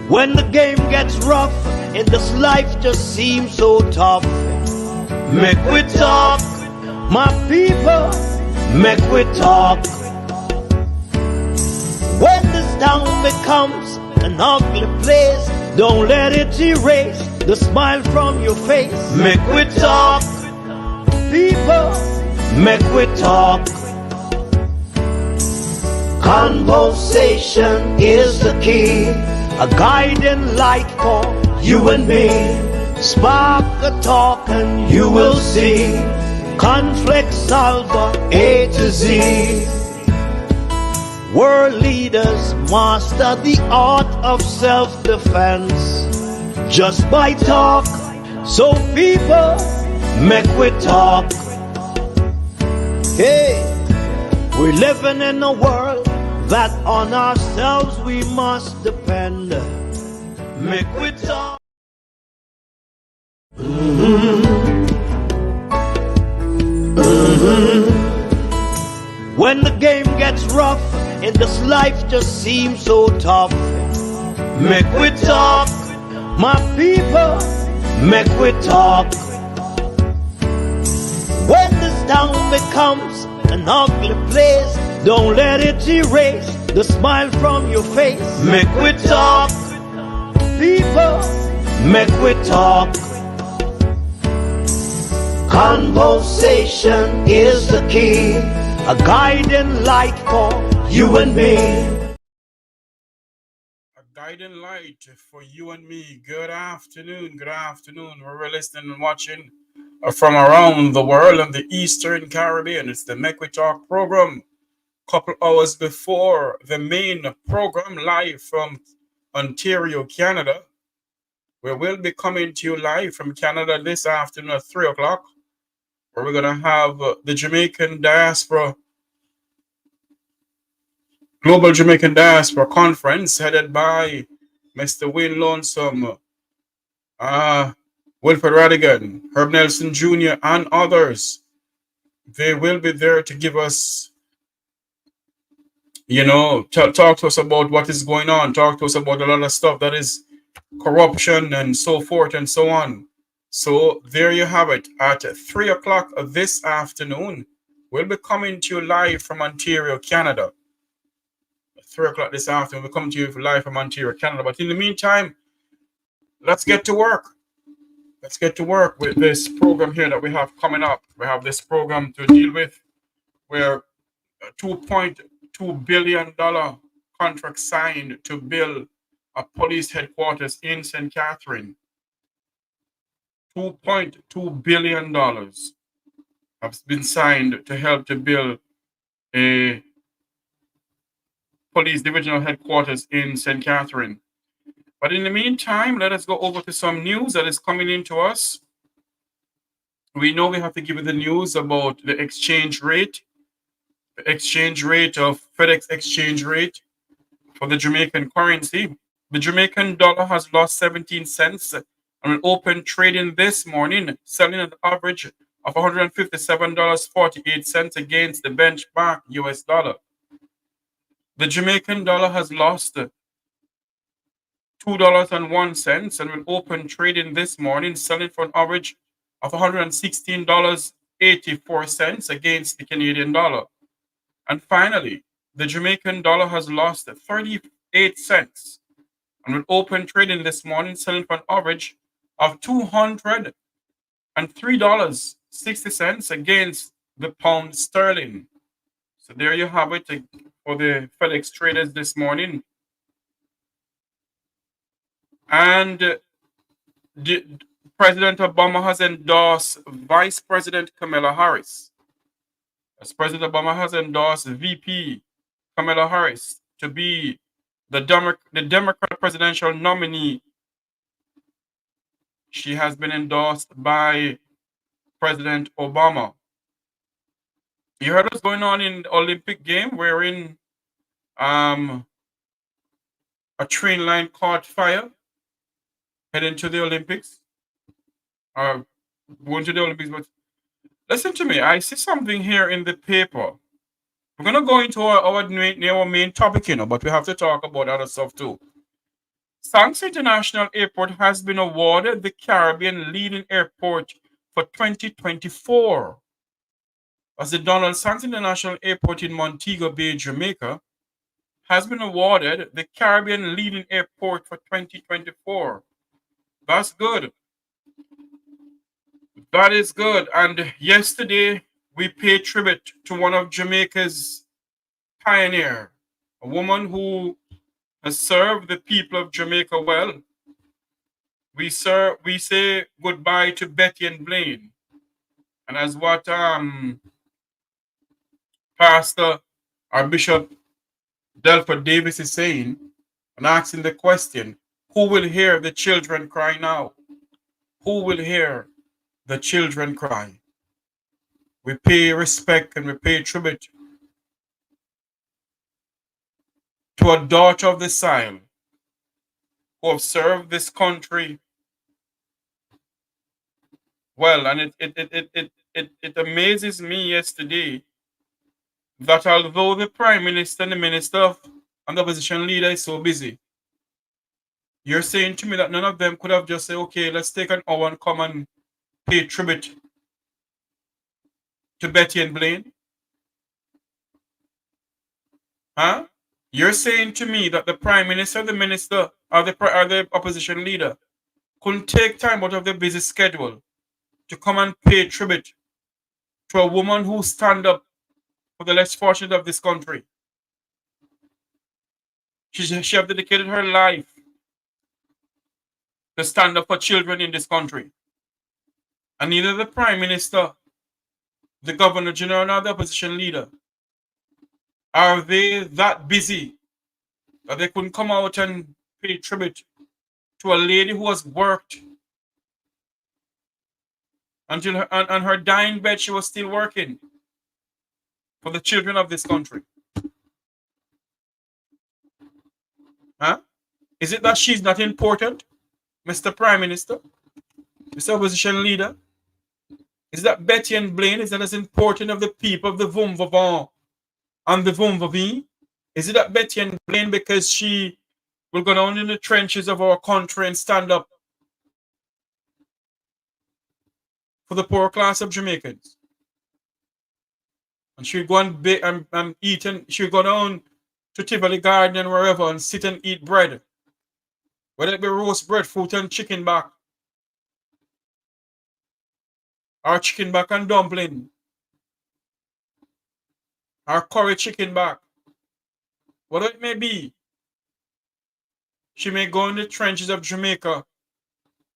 When the game gets rough and this life just seems so tough, make we talk, my people, make we talk. When this town becomes an ugly place, don't let it erase the smile from your face. Make we talk, people, make we talk. Conversation is the key, a guiding light for you and me. Spark a talk and you will see. Conflict solver A to Z. World leaders master the art of self-defense just by talk. So people, make we talk. Hey, we're living in a world that on ourselves we must depend. Make we talk. When the game gets rough and this life just seems so tough, make we talk, my people, make we talk. When this town becomes an ugly place, don't let it erase the smile from your face. Make we talk, people, make we talk. Conversation is the key, a guiding light for you and me. A guiding light for you and me. Good afternoon, good afternoon. We're listening and watching from around the world and the Eastern Caribbean. It's the Make We Talk program. Couple hours before the main program, live from Ontario, Canada. We will be coming to you live from Canada this afternoon at 3 o'clock, where we're going to have the Jamaican Diaspora, Global Jamaican Diaspora Conference, headed by Mr. Wayne Lonesome, Wilfred Radigan, Herb Nelson Jr., and others. They will be there to give us, talk to us about what is going on, talk to us about a lot of stuff that is corruption and so forth and so on. So there you have it. At 3 o'clock this afternoon, we'll be coming to you live from Ontario, Canada. At 3 o'clock this afternoon, we'll come to you live from Ontario, Canada. But in the meantime, let's get to work. Let's get to work with this program here that we have coming up. We have this program to deal with where a $2.2 billion contract signed to build a police headquarters in St. Catherine. $2.2 billion have been signed to help to build a police divisional headquarters in St. Catherine. But in the meantime, let us go over to some news that is coming into us. We know we have to give you the news about the exchange rate. The exchange rate of FedEx exchange rate for the Jamaican currency. The Jamaican dollar has lost 17 cents on an open trading this morning, selling at an average of $157.48 against the benchmark US dollar. The Jamaican dollar has lost $2.01 and will open trading this morning, selling for an average of $116.84 against the Canadian dollar. And finally, the Jamaican dollar has lost 38 cents and will open trading this morning, selling for an average of $203.60 against the pound sterling. So there you have it for the FedEx traders this morning. And President Obama has endorsed Vice President Kamala Harris. As President Obama has endorsed VP Kamala Harris to be the Democrat presidential nominee. She has been endorsed by President Obama. You heard what's going on in the Olympic game, wherein a train line caught fire heading to the Olympics. Going to the Olympics, but listen to me. I see something here in the paper We're going to go into our main topic, but we have to talk about other stuff too. Sanks International Airport has been awarded the Caribbean leading airport for 2024. As the Donald Sanks International Airport in Montego Bay, Jamaica, has been awarded the Caribbean leading airport for 2024. That's good. That is good. And yesterday, we paid tribute to one of Jamaica's pioneer, a woman who has served the people of Jamaica well. We say goodbye to Betty and Blaine. And as what Pastor or Bishop Delford Davis is saying, and asking the question, who will hear the children cry now? Who will hear the children cry? We pay respect and we pay tribute to a daughter of the soil who have served this country well. And it amazes me yesterday that although the Prime Minister and the Minister and the opposition leader is so busy, you're saying to me that none of them could have just said, okay, let's take an hour and come and pay tribute to Betty and Blaine? Huh? You're saying to me that the Prime Minister, the Minister, or the opposition leader couldn't take time out of their busy schedule to come and pay tribute to a woman who stand up for the less fortunate of this country. She have dedicated her life to stand up for children in this country. And neither the Prime Minister, the Governor General, nor the opposition leader are they that busy that they couldn't come out and pay tribute to a lady who has worked until on her dying bed. She was still working for the children of this country. Huh? Is it that she's not important, Mr. Prime Minister, Mr. Opposition Leader? Is that Betty and Blaine is not as important of the people of the Vumvavon and the Vumvavi? Is it that Betty and Blaine because she will go down in the trenches of our country and stand up for the poor class of Jamaicans? And she'll go and eat, and she'll go down to Tivoli Garden and wherever and sit and eat bread. Whether it be roast breadfruit and chicken back, or chicken back and dumpling, or curry chicken back, whatever it may be, she may go in the trenches of Jamaica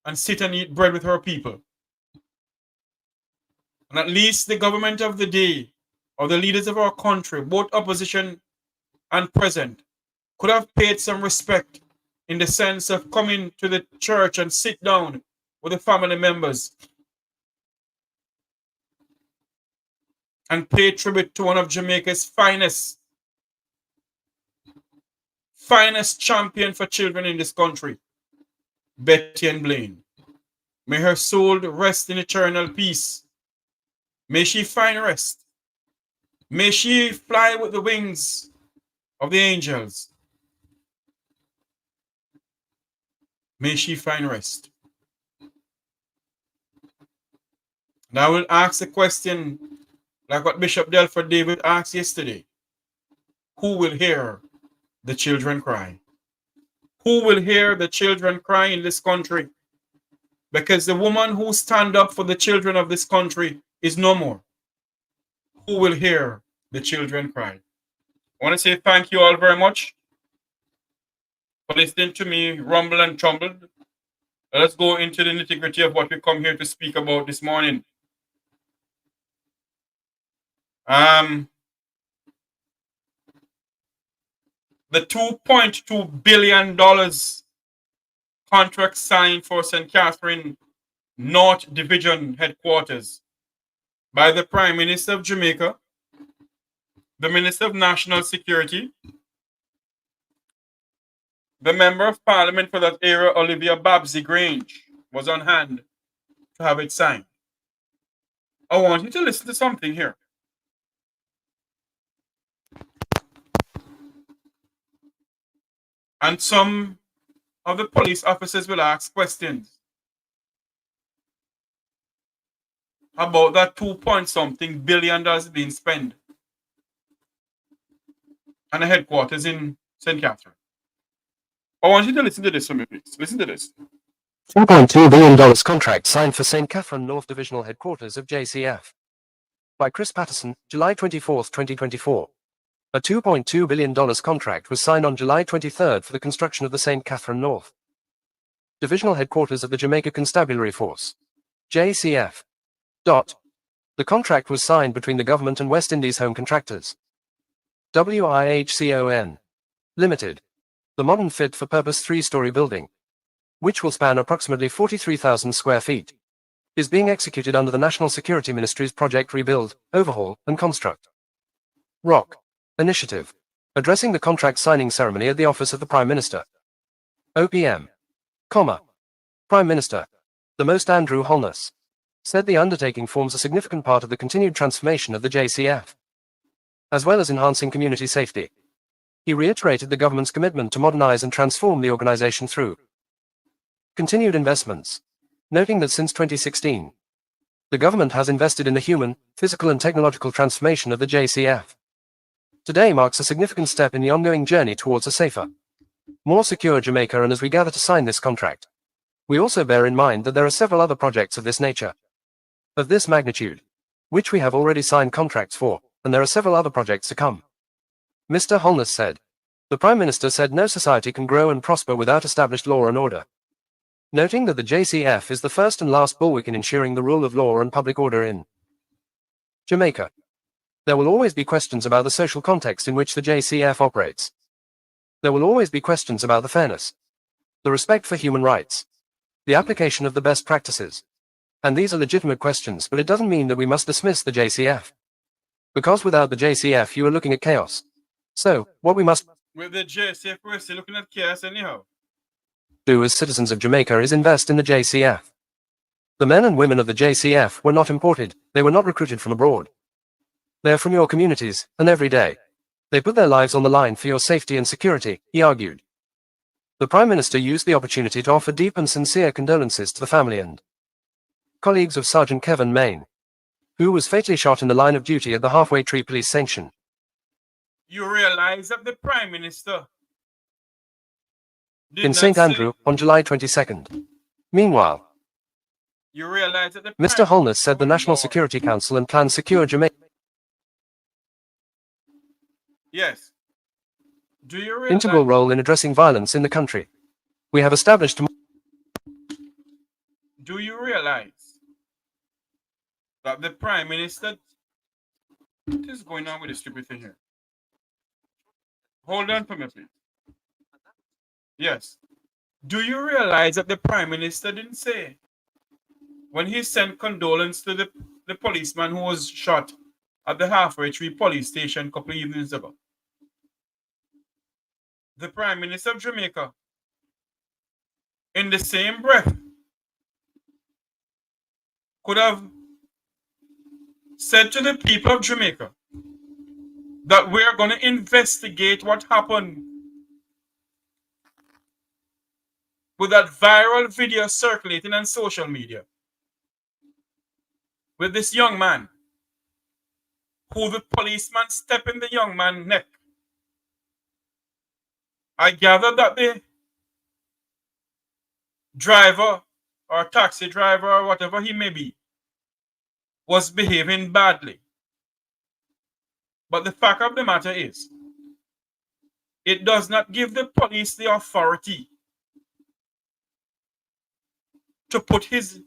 and sit and eat bread with her people. And at least the government of the day, or the leaders of our country, both opposition and present, could have paid some respect in the sense of coming to the church and sit down with the family members and pay tribute to one of Jamaica's finest champion for children in this country, Betty and Blaine. May her soul rest in eternal peace. May she find rest. May she fly with the wings of the angels. May she find rest. And I will ask a question like what Bishop Delford David asked yesterday. Who will hear the children cry? Who will hear the children cry in this country? Because the woman who stand up for the children of this country is no more. Who will hear the children cry? I want to say thank you all very much for listening to me rumble and tumble. Let's go into the nitty-gritty of what we come here to speak about this morning. The $2.2 billion contract signed for St. Catherine North Division headquarters by the Prime Minister of Jamaica, the Minister of National Security, the Member of Parliament for that area, Olivia Babsy Grange, was on hand to have it signed. I want you to listen to something here. And some of the police officers will ask questions about that 2 point something billion being spent on the headquarters in St. Catherine. I want you to listen to this for me, please. Listen to this. $2.2 billion contract signed for St. Catherine North Divisional Headquarters of JCF. By Chris Patterson, July 24, 2024. A $2.2 billion contract was signed on July 23 for the construction of the St. Catherine North Divisional Headquarters of the Jamaica Constabulary Force. JCF. The contract was signed between the government and West Indies Home Contractors. WIHCON. Limited. The modern fit-for-purpose three-story building, which will span approximately 43,000 square feet, is being executed under the National Security Ministry's Project Rebuild, Overhaul, and Construct ROC initiative, addressing the contract signing ceremony at the office of the Prime Minister. OPM, Prime Minister, the Most Andrew Holness, said the undertaking forms a significant part of the continued transformation of the JCF, as well as enhancing community safety. He reiterated the government's commitment to modernize and transform the organization through continued investments, noting that since 2016, the government has invested in the human, physical and technological transformation of the JCF. Today marks a significant step in the ongoing journey towards a safer, more secure Jamaica, and as we gather to sign this contract, we also bear in mind that there are several other projects of this nature, of this magnitude, which we have already signed contracts for, and there are several other projects to come. Mr. Holness said. The Prime Minister said no society can grow and prosper without established law and order, noting that the JCF is the first and last bulwark in ensuring the rule of law and public order in Jamaica. There will always be questions about the social context in which the JCF operates. There will always be questions about the fairness, the respect for human rights, the application of the best practices. And these are legitimate questions, but it doesn't mean that we must dismiss the JCF. Because without the JCF you are looking at chaos. So, what we must With the JCF, we're still looking at chaos anyhow. Do as citizens of Jamaica is invest in the JCF. The men and women of the JCF were not imported, they were not recruited from abroad. They are from your communities, and every day, they put their lives on the line for your safety and security, he argued. The Prime Minister used the opportunity to offer deep and sincere condolences to the family and colleagues of Sergeant Kevin Main, who was fatally shot in the line of duty at the Halfway Tree Police Station. You realize that the Prime Minister did In not St. say- Andrew, on July 22nd. Meanwhile, You realize that the Mr. Prime Holness said the Oh, National Lord. Security Council and Plan Secure Jamaica. Yes. Do you realize? Integral role in addressing violence in the country. We have established Do you realize that the Prime Minister? What is going on with this stupid thing here? Hold on for me, please. Yes. Do you realize that the Prime Minister didn't say when he sent condolence to the policeman who was shot at the Halfway Tree police station a couple of evenings ago? The Prime Minister of Jamaica, in the same breath, could have said to the people of Jamaica that we are going to investigate what happened with that viral video circulating on social media with this young man who the policeman stepped in the young man's neck. I gather that the driver or taxi driver or whatever he may be was behaving badly. But the fact of the matter is, it does not give the police the authority to put his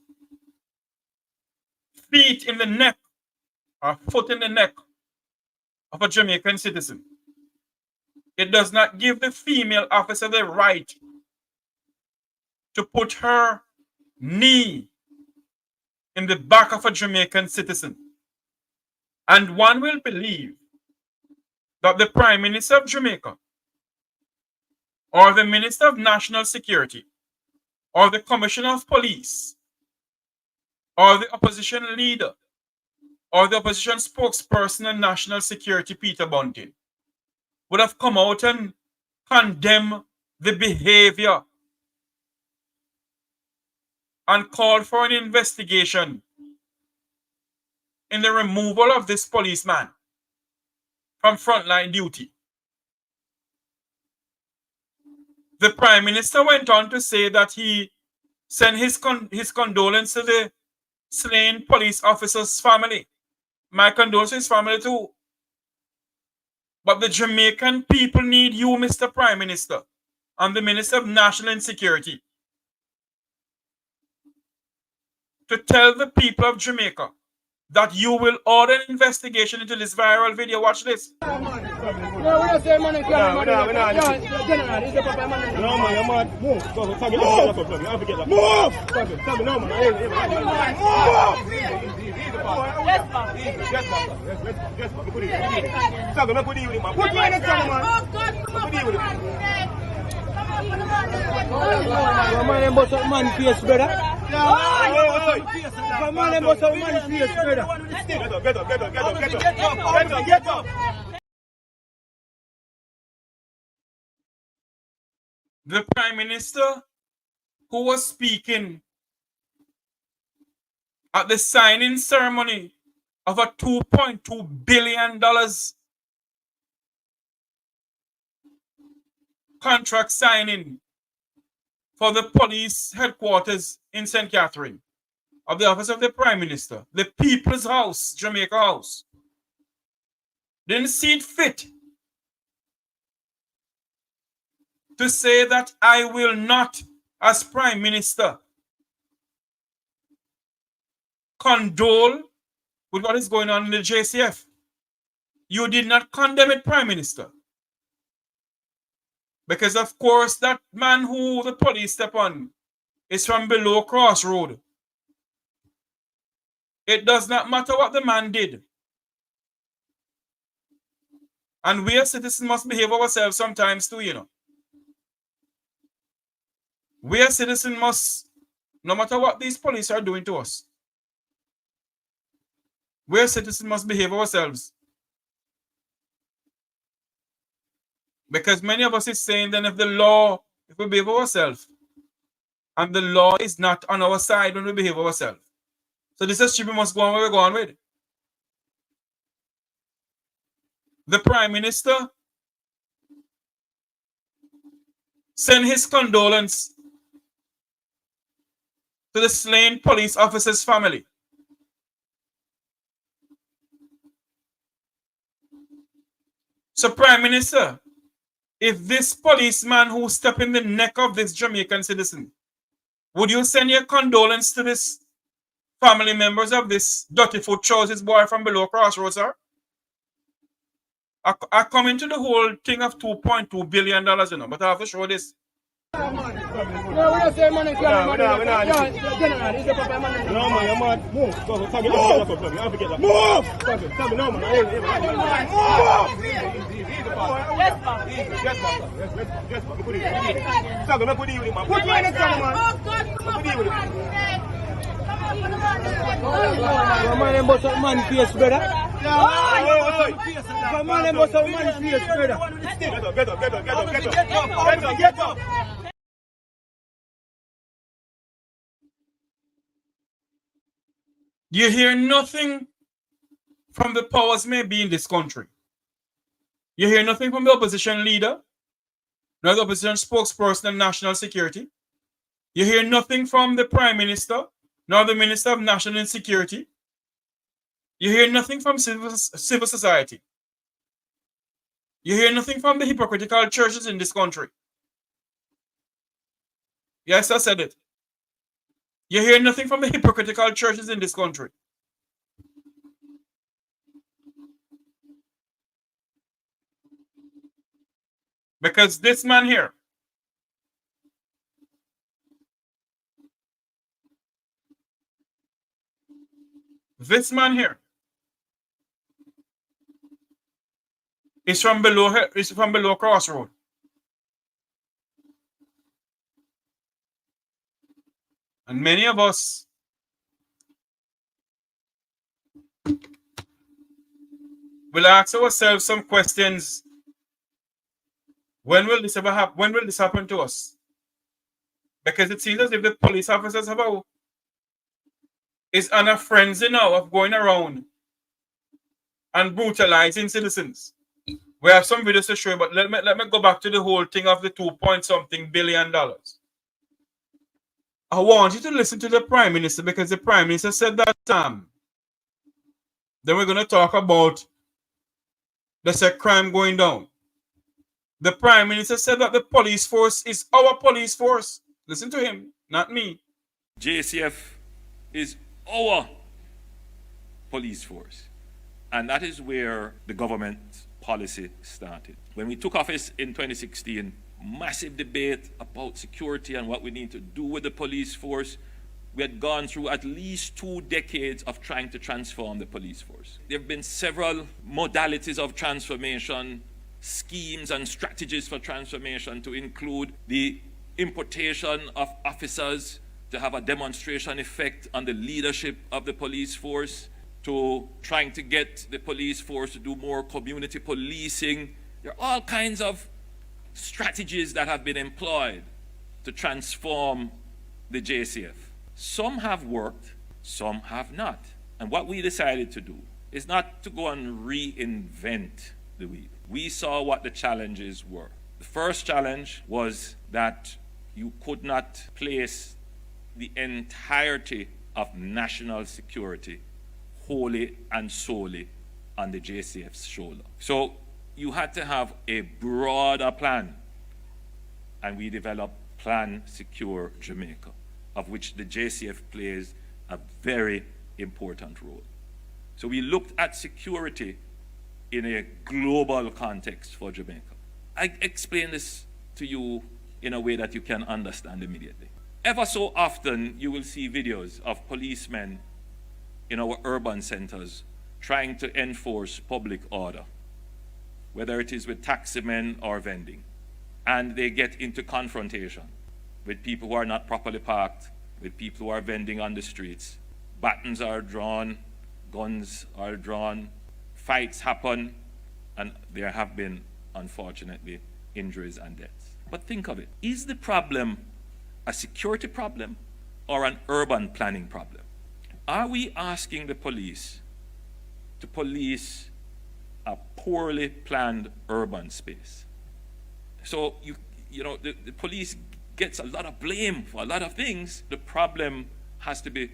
feet in the neck or foot in the neck of a Jamaican citizen. It does not give the female officer the right to put her knee in the back of a Jamaican citizen. And one will believe that the Prime Minister of Jamaica or the Minister of National Security or the Commissioner of Police or the opposition leader or the opposition spokesperson on national security, Peter Bunting, would have come out and condemn the behavior and called for an investigation in the removal of this policeman from frontline duty. The Prime Minister went on to say that he sent his condolence to the slain police officer's family. My condolences to his family too. But the Jamaican people need you, Mr. Prime Minister, and the Minister of National Insecurity, to tell the people of Jamaica that you will order an investigation into this viral video. Watch this. No, we don't say money. No, General, is the papa money? No, man, you're mad. Move. Move! No, man. Get up. The Prime Minister, who was speaking at the signing ceremony of a $2.2 billion contract signing for the police headquarters in St. Catherine of the office of the Prime Minister, the People's House, Jamaica House, didn't see it fit to say that I will not, as Prime Minister, condole with what is going on in the JCF. You did not condemn it, Prime Minister. Because, of course, that man who the police step on is from below Crossroad. It does not matter what the man did. And we as citizens must behave ourselves sometimes too, you know. We as citizens must, no matter what these police are doing to us, we as citizens must behave ourselves. Because many of us is saying that if we behave ourselves, and the law is not on our side when we behave ourselves. So this is we must go on where we're going with. The Prime Minister sent his condolence to the slain police officer's family. So, Prime Minister, if this policeman who stepped in the neck of this Jamaican citizen, would you send your condolence to this family members of this dirty foot trousers boy from below Crossroads, sir? I come into the whole thing of $2.2 billion, you know, but I have to show this. No, we don't say money. General, is the papa money? No, man, you're mad. Move. No, Get up. You hear nothing from the powers may be in this country. You hear nothing from the opposition leader, nor the opposition spokesperson and national security. You hear nothing from the Prime Minister, nor the Minister of National Insecurity. You hear nothing from civil society. You hear nothing from the hypocritical churches in this country. Yes, I said it. You hear nothing from the hypocritical churches in this country. Because this man here, is from below Crossroad. And many of us will ask ourselves some questions. When will this ever happen? When will this happen to us? Because it seems as if the police officers is on a frenzy now of going around and brutalizing citizens. We have some videos to show you, but let me go back to the whole thing of the 2.something billion. I want you to listen to the Prime Minister, because the Prime Minister said that then we're going to talk about the crime going down. The Prime Minister said that the police force is our police force. Listen to him, not me. JCF is our police force. And that is where the government policy started. When we took office in 2016, massive debate about security and what we need to do with the police force. We had gone through at least 2 decades of trying to transform the police force. There have been several modalities of transformation, schemes and strategies for transformation, to include the importation of officers to have a demonstration effect on the leadership of the police force, to trying to get the police force to do more community policing. There are all kinds of strategies that have been employed to transform the JCF. Some have worked, some have not. And what we decided to do is not to go and reinvent the wheel. We saw what the challenges were. The first challenge was that you could not place the entirety of national security wholly and solely on the JCF's shoulder. So you had to have a broader plan, and we developed Plan Secure Jamaica, of which the JCF plays a very important role. So we looked at security in a global context for Jamaica. I explain this to you in a way that you can understand immediately. Ever so often, you will see videos of policemen in our urban centers trying to enforce public order, whether it is with taximen or vending. And they get into confrontation with people who are not properly parked, with people who are vending on the streets. Batons are drawn, guns are drawn, fights happen, and there have been, unfortunately, injuries and deaths. But think of it. Is the problem a security problem or an urban planning problem? Are we asking the police to police a poorly planned urban space? So, you know, the police gets a lot of blame for a lot of things. The problem has to be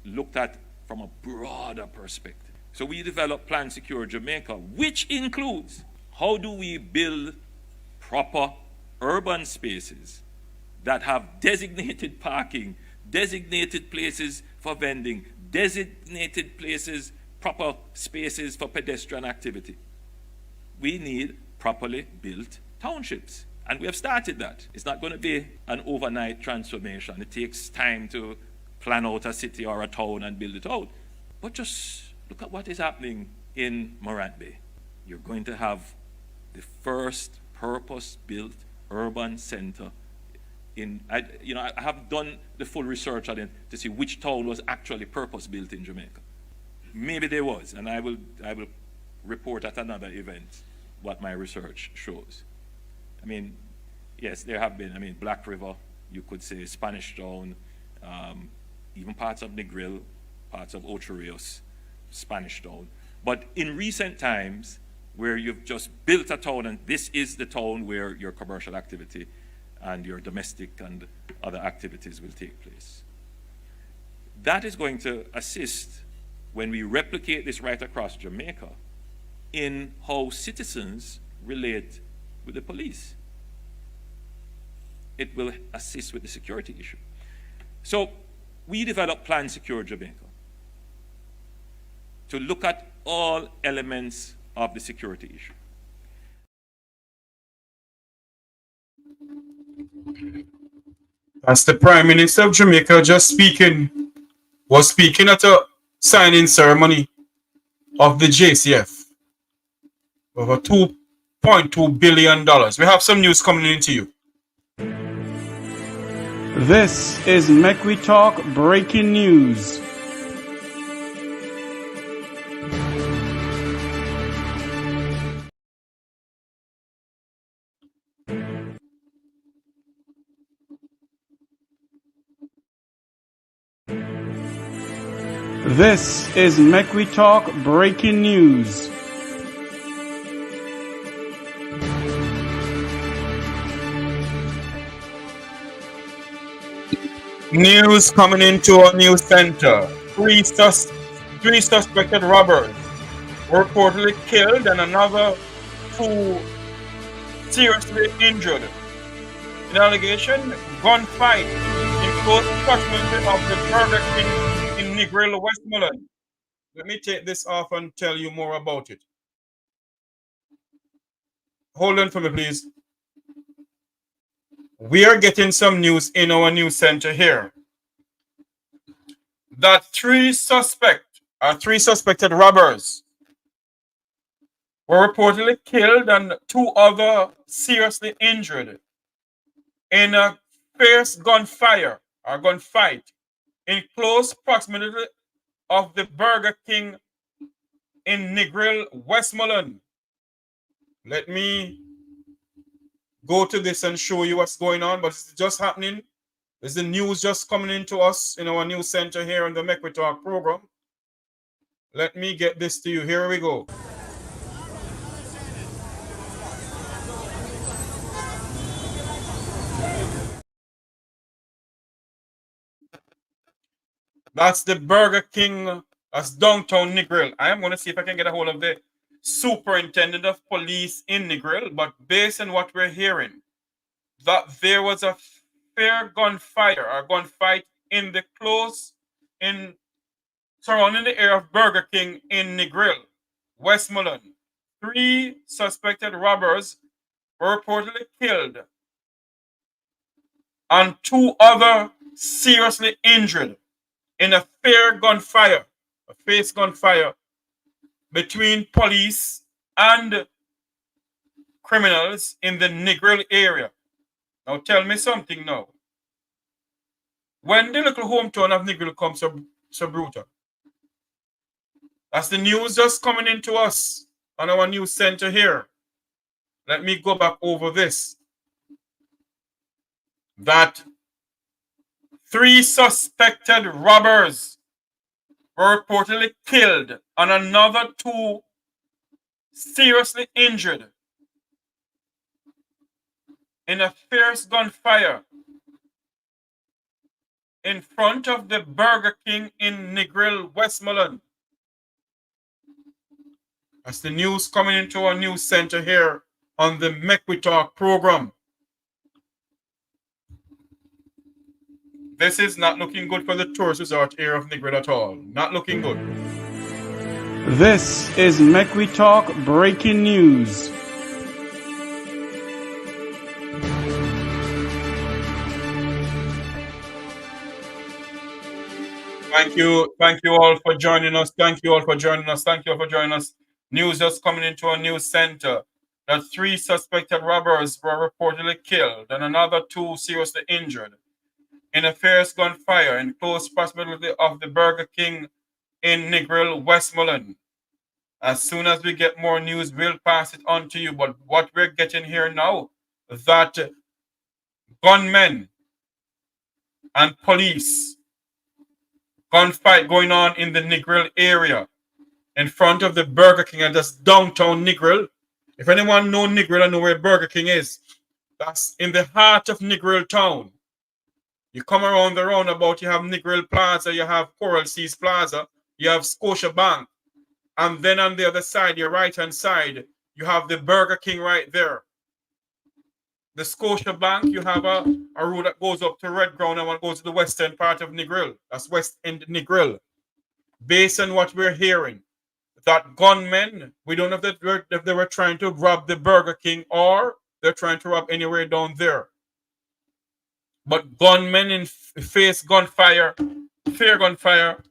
looked at from a broader perspective. So we developed Plan Secure Jamaica, which includes how do we build proper urban spaces that have designated parking, designated places for vending, designated places, proper spaces for pedestrian activity. We need properly built townships. And we have started that. It's not going to be an overnight transformation. It takes time to plan out a city or a town and build it out. But just look at what is happening in Morant Bay. You're going to have the first purpose-built urban center in, I have done the full research on it to see which town was actually purpose-built in Jamaica. Maybe there was, and I will report at another event what my research shows. I mean, yes, there have been, Black River, you could say Spanish Town, even parts of Negril, parts of Ocho Rios, Spanish Town. But in recent times, where you've just built a town, and this is the town where your commercial activity and your domestic and other activities will take place. That is going to assist when we replicate this right across Jamaica in how citizens relate with the police. It will assist with the security issue. So we developed Plan Secure Jamaica to look at all elements of the security issue. That's the Prime Minister of Jamaica just was speaking at a signing ceremony of the JCF over $2.2 billion. We have some news coming into you. This is Make We Talk breaking news. This is Make We Talk Breaking News. News coming into a new center. Three suspected robbers were reportedly killed and another 2 seriously injured. In allegation, gunfight in close proximity of the Burger King in Negril, Westmoreland. Let me take this off and tell you more about it. Hold on for me, please. We are getting some news in our news center here that three suspected robbers were reportedly killed and 2 other seriously injured in a fierce gunfight in close proximity of the Burger King in Negril, Westmoreland. Let me go to this and show you what's going on, but it's just happening. There's the news just coming into us in our news center here on the Make We Talk program. Let me get this to you. Here we go. That's the Burger King. That's downtown Negril. I am going to see if I can get a hold of the Superintendent of Police in Negril, but based on what we're hearing, that there was a fair gunfight in the surrounding the area of Burger King in Negril, Westmoreland. 3 suspected robbers were reportedly killed and 2 other seriously injured in a fair gunfire between police and criminals in the Negril area. Now tell me something now. When the little hometown of Negril comes so brutal? That's the news just coming into us on our news center here. Let me go back over this. That 3 suspected robbers were reportedly killed and another 2 seriously injured in a fierce gunfire in front of the Burger King in Negril, Westmoreland. That's the news coming into our news center here on the Make We Talk program. This is not looking good for the tourist resort area of Negril at all. Not looking good. This is Make We Talk Breaking News. Thank you all for joining us. Thank you all for joining us. News just coming into our news center that 3 suspected robbers were reportedly killed and another 2 seriously injured in a fierce gunfire in close proximity of the Burger King in Negril, Westmoreland. As soon as we get more news, we'll pass it on to you. But what we're getting here now, that gunmen and police, gunfight going on in the Negril area in front of the Burger King, and that's downtown Negril. If anyone know Negril and know where Burger King is, that's in the heart of Negril town. You come around the roundabout, you have Negril Plaza, you have Coral Seas Plaza, you have Scotia Bank, and then on the other side, your right-hand side, you have the Burger King right there. The Scotia Bank, you have a road that goes up to Red Ground and one goes to the western part of Negril. That's West End Negril. Based on what we're hearing, that gunmen, we don't know if they were trying to rob the Burger King or they're trying to rob anywhere down there. But gunmen face gunfire, fair gunfire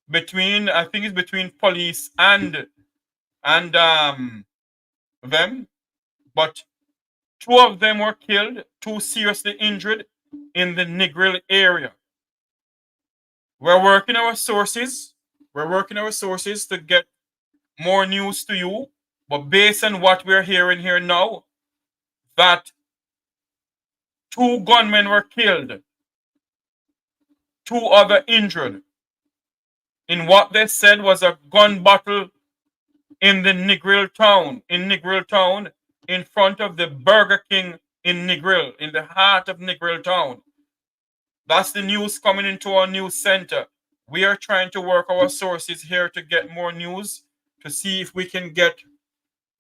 between, I think it's between police and them. But 2 of them were killed, 2 seriously injured in the Negril area. We're working our sources to get more news to you. But based on what we're hearing here now, that 2 gunmen were killed, 2 other injured in what they said was a gun battle in the Negril town, in front of the Burger King in Negril, in the heart of Negril town. That's the news coming into our news center. We are trying to work our sources here to get more news, to see if we can get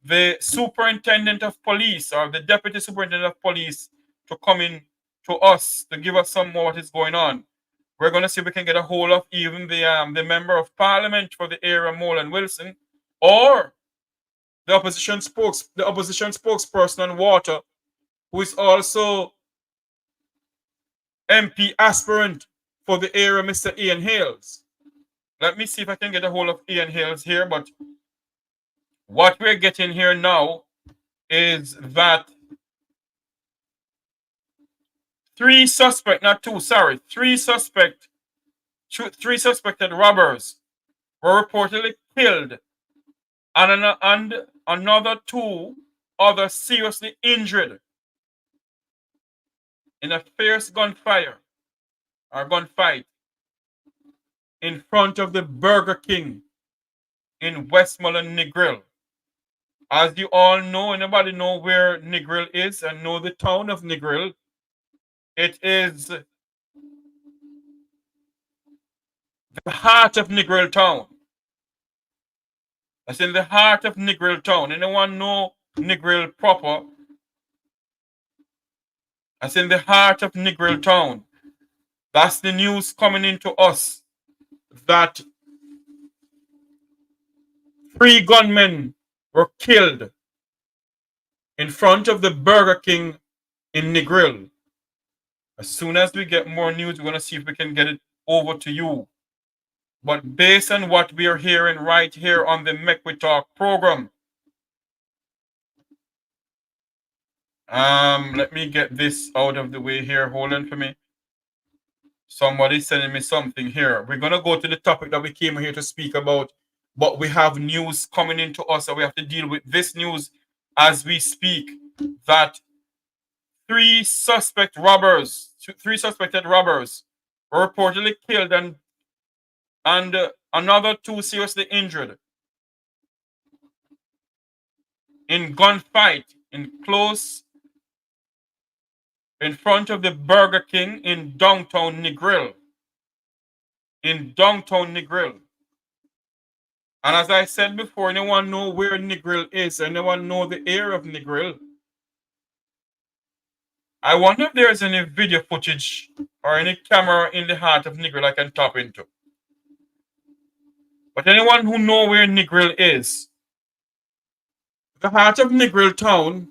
the superintendent of police or the deputy superintendent of police to come in to us to give us some more what is going on. We're going to see if we can get a hold of even the member of parliament for the area, Molan Wilson, or the opposition spokesperson on water, who is also MP aspirant for the area, Mr. Ian Hales. Let me see if I can get a hold of Ian Hales here, but what we're getting here now is that 3 suspected robbers were reportedly killed and another 2 others seriously injured in a fierce gunfight in front of the Burger King in Westmoreland, Negril. As you all know, anybody know where Negril is and know the town of Negril? It is the heart of Negril town. That's in the heart of Negril town. Anyone know Negril proper? That's in the heart of Negril town. That's the news coming into us that 3 gunmen were killed in front of the Burger King in Negril. As soon as we get more news, we're going to see if we can get it over to you. But based on what we are hearing right here on the Make We Talk program, let me get this out of the way here. Hold on for me. Somebody's sending me something here. We're going to go to the topic that we came here to speak about, but we have news coming into us, so we have to deal with this news as we speak, that 3 suspected robbers were reportedly killed and another 2 seriously injured in gunfight in front of the Burger King in downtown Negril. And as I said before, anyone know where Negril is? Anyone know the area of Negril? I wonder if there is any video footage or any camera in the heart of Negril I can tap into. But anyone who know where Negril is, the heart of Negril town,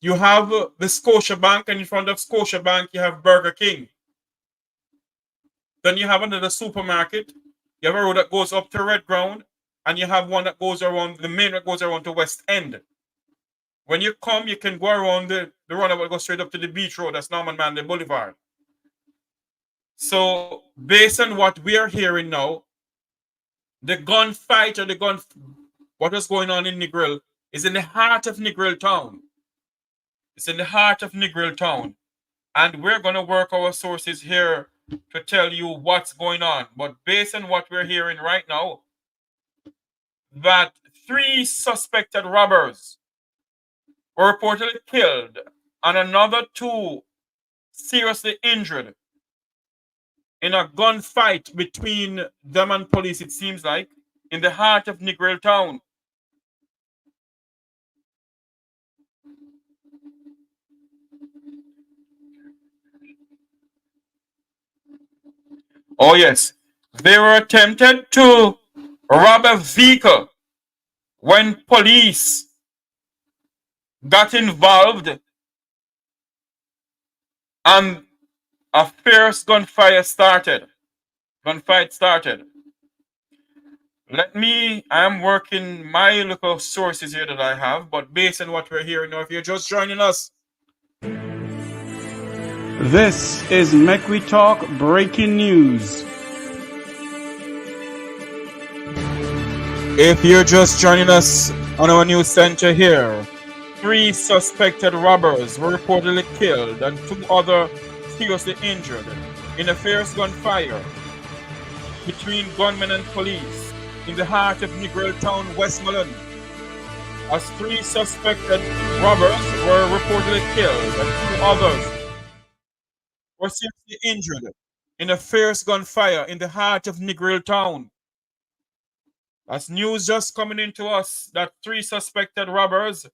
you have the Scotia Bank, and in front of Scotia Bank, you have Burger King. Then you have another supermarket. You have a road that goes up to Red Ground, and you have one that goes around, the main that goes around to West End. When you come, you can go around the roundabout, go straight up to the beach road. That's Norman Manley Boulevard. So, based on what we are hearing now, the gunfight or what is going on in Negril is in the heart of Negril town. It's in the heart of Negril town. And we're going to work our sources here to tell you what's going on. But based on what we're hearing right now, that 3 suspected robbers were reportedly killed and another 2 seriously injured in a gunfight between them and police, it seems like, in the heart of Negril town. Oh yes, they were attempted to rob a vehicle when police got involved and a fierce gunfight started. I am working my local sources here that I have, but based on what we're hearing now, if you're just joining us, This is Make We Talk breaking news. if you're just joining us on our news center here, 3 suspected robbers were reportedly killed and 2 others seriously injured in a fierce gunfire between gunmen and police in the heart of Negril Town, Westmoreland, as 3 suspected robbers were reportedly killed and 2 others were seriously injured in a fierce gunfire in the heart of Negril Town. That's news just coming into us that 3 suspected robbers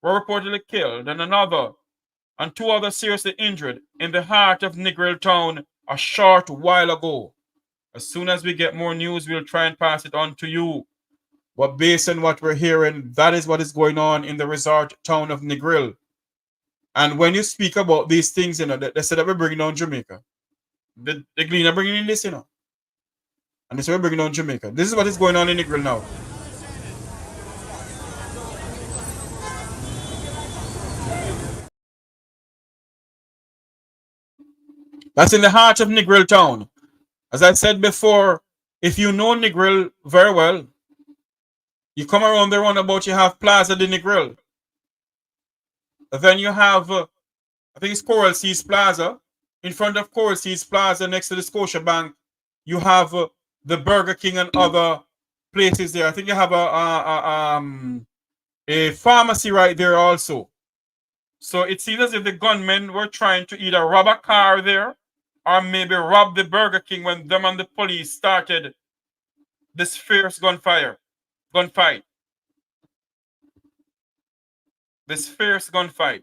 were reportedly killed and 2 others seriously injured in the heart of Negril Town a short while ago. As soon as we get more news, we'll try and pass it on to you. But based on what we're hearing, that is what is going on in the resort town of Negril. And when you speak about these things, they said that we're bringing down Jamaica. The Glean are bringing in this, And they say we're bringing down Jamaica. This is what is going on in Negril now. That's in the heart of Negril Town. As I said before, if you know Negril very well, you come around the roundabout, you have Plaza de Negril. Then you have, I think it's Coral Seas Plaza. In front of Coral Seas Plaza, next to the Scotia Bank, you have the Burger King and other places there. I think you have a pharmacy right there also. So it seems as if the gunmen were trying to either rob a car there or maybe rob the Burger King when them and the police started this fierce gunfight. This fierce gunfight.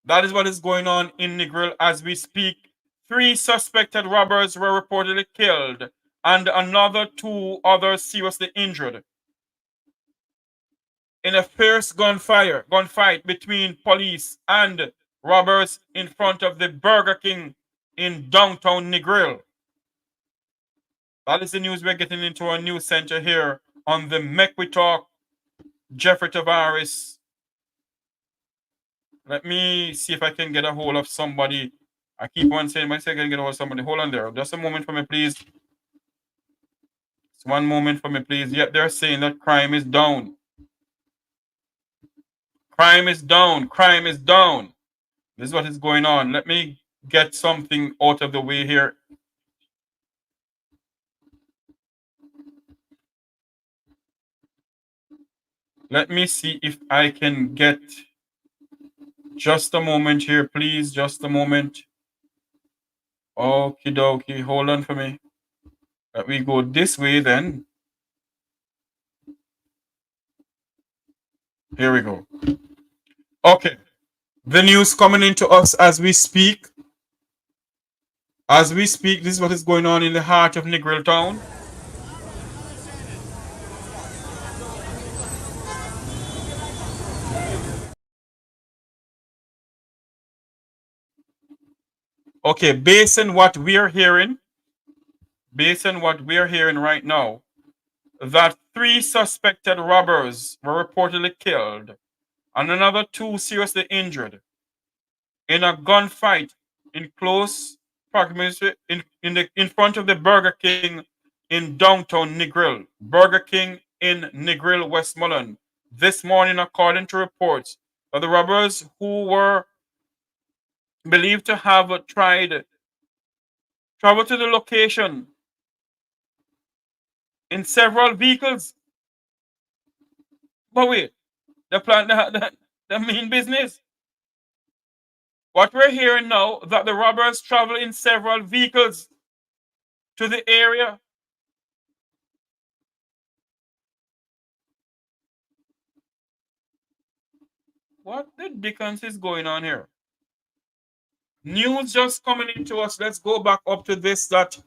That is what is going on in Negril as we speak. 3 suspected robbers were reportedly killed and another 2 others seriously injured in a fierce gunfight between police and robbers in front of the Burger King in downtown Negril. That is the news we're getting into our news center here on the Make We Talk Jeffrey Tavares. Let me see if I can get a hold of somebody. I keep on saying, I can get a hold of somebody. Hold on there. Just a moment for me, please. Just one moment for me, please. Yep, they're saying that crime is down. Crime is down. Crime is down. This is what is going on. Let me get something out of the way here. Let me see if I can get just a moment here, please. Just a moment. Okie dokie. Hold on for me. Let me go this way then. Here we go. Okay. The news coming into us as we speak. As we speak, this is what is going on in the heart of Negril Town. Okay, based on what we're hearing right now, that 3 suspected robbers were reportedly killed and another 2 seriously injured in a gunfight in close proximity in front of the Burger King in downtown Negril. Burger King in Negril, Westmoreland. This morning, according to reports, that the robbers who were believed to have traveled to the location in several vehicles. But wait, the plan, the main business. What we're hearing now, that the robbers travel in several vehicles to the area. What the dickens is going on here? News just coming into us. Let's go back up to this, that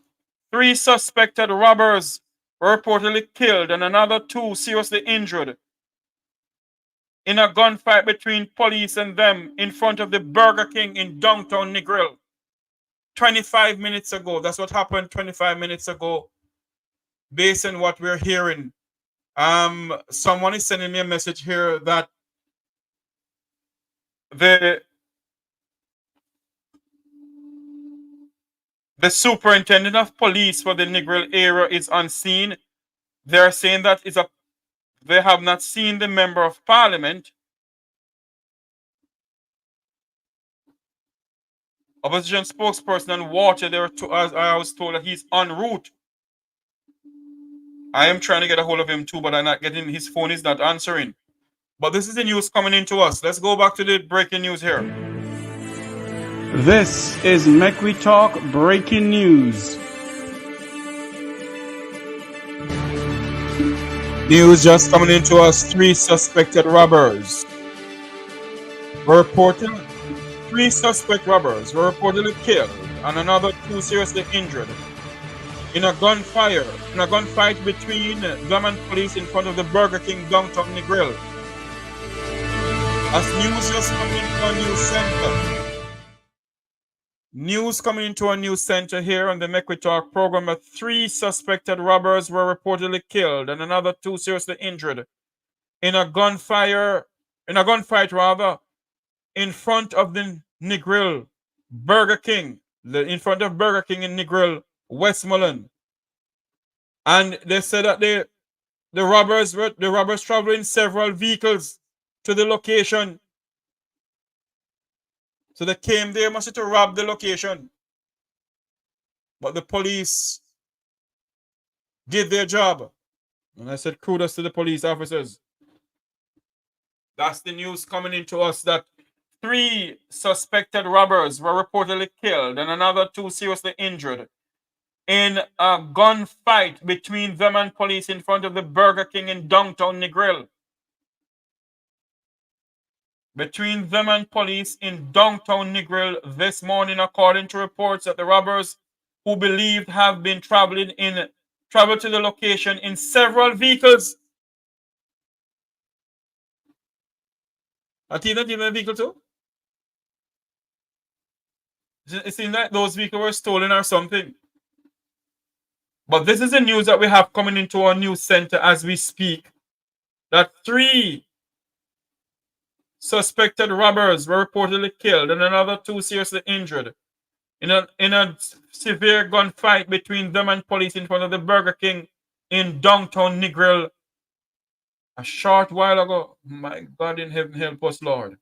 3 suspected robbers were reportedly killed and another 2 seriously injured in a gunfight between police and them in front of the Burger King in downtown Negril. 25 minutes ago. That's what happened 25 minutes ago. Based on what we're hearing. Someone is sending me a message here that the superintendent of police for the Negril area is on scene. They're saying that they have not seen the member of parliament Opposition spokesperson on water, as I was told that he's en route. I am trying to get a hold of him too, but I'm not getting, his phone is not answering. But this is the news coming into us. Let's go back to the breaking news here. This is Mekwi Talk Breaking News. News just coming into us. 3 suspected robbers were reported. 3 suspect robbers were reportedly killed and another 2 seriously injured in a gunfight between them and police in front of the Burger King downtown Negril. As news just coming into a news center. News coming into a news center here on the Mekwi Talk program that 3 suspected robbers were reportedly killed and another 2 seriously injured in a gunfight in front of the Negril Burger King, in front of Burger King in Negril, Westmoreland. And they said that the robbers traveled in several vehicles to the location. So they came there mostly to rob the location. But the police did their job. And I said kudos to the police officers. That's the news coming into us, that 3 suspected robbers were reportedly killed and another 2 seriously injured in a gunfight between them and police in front of the Burger King in downtown Negril. Between them and police in downtown Negril this morning, according to reports that the robbers, who believed have been traveled to the location in several vehicles. Are not even a vehicle too? It seems like those vehicles were stolen or something. But this is the news that we have coming into our news center as we speak. That 3 suspected robbers were reportedly killed and another 2 seriously injured in a severe gunfight between them and police in front of the Burger King in downtown Negril a short while ago. My God in heaven, help us, Lord.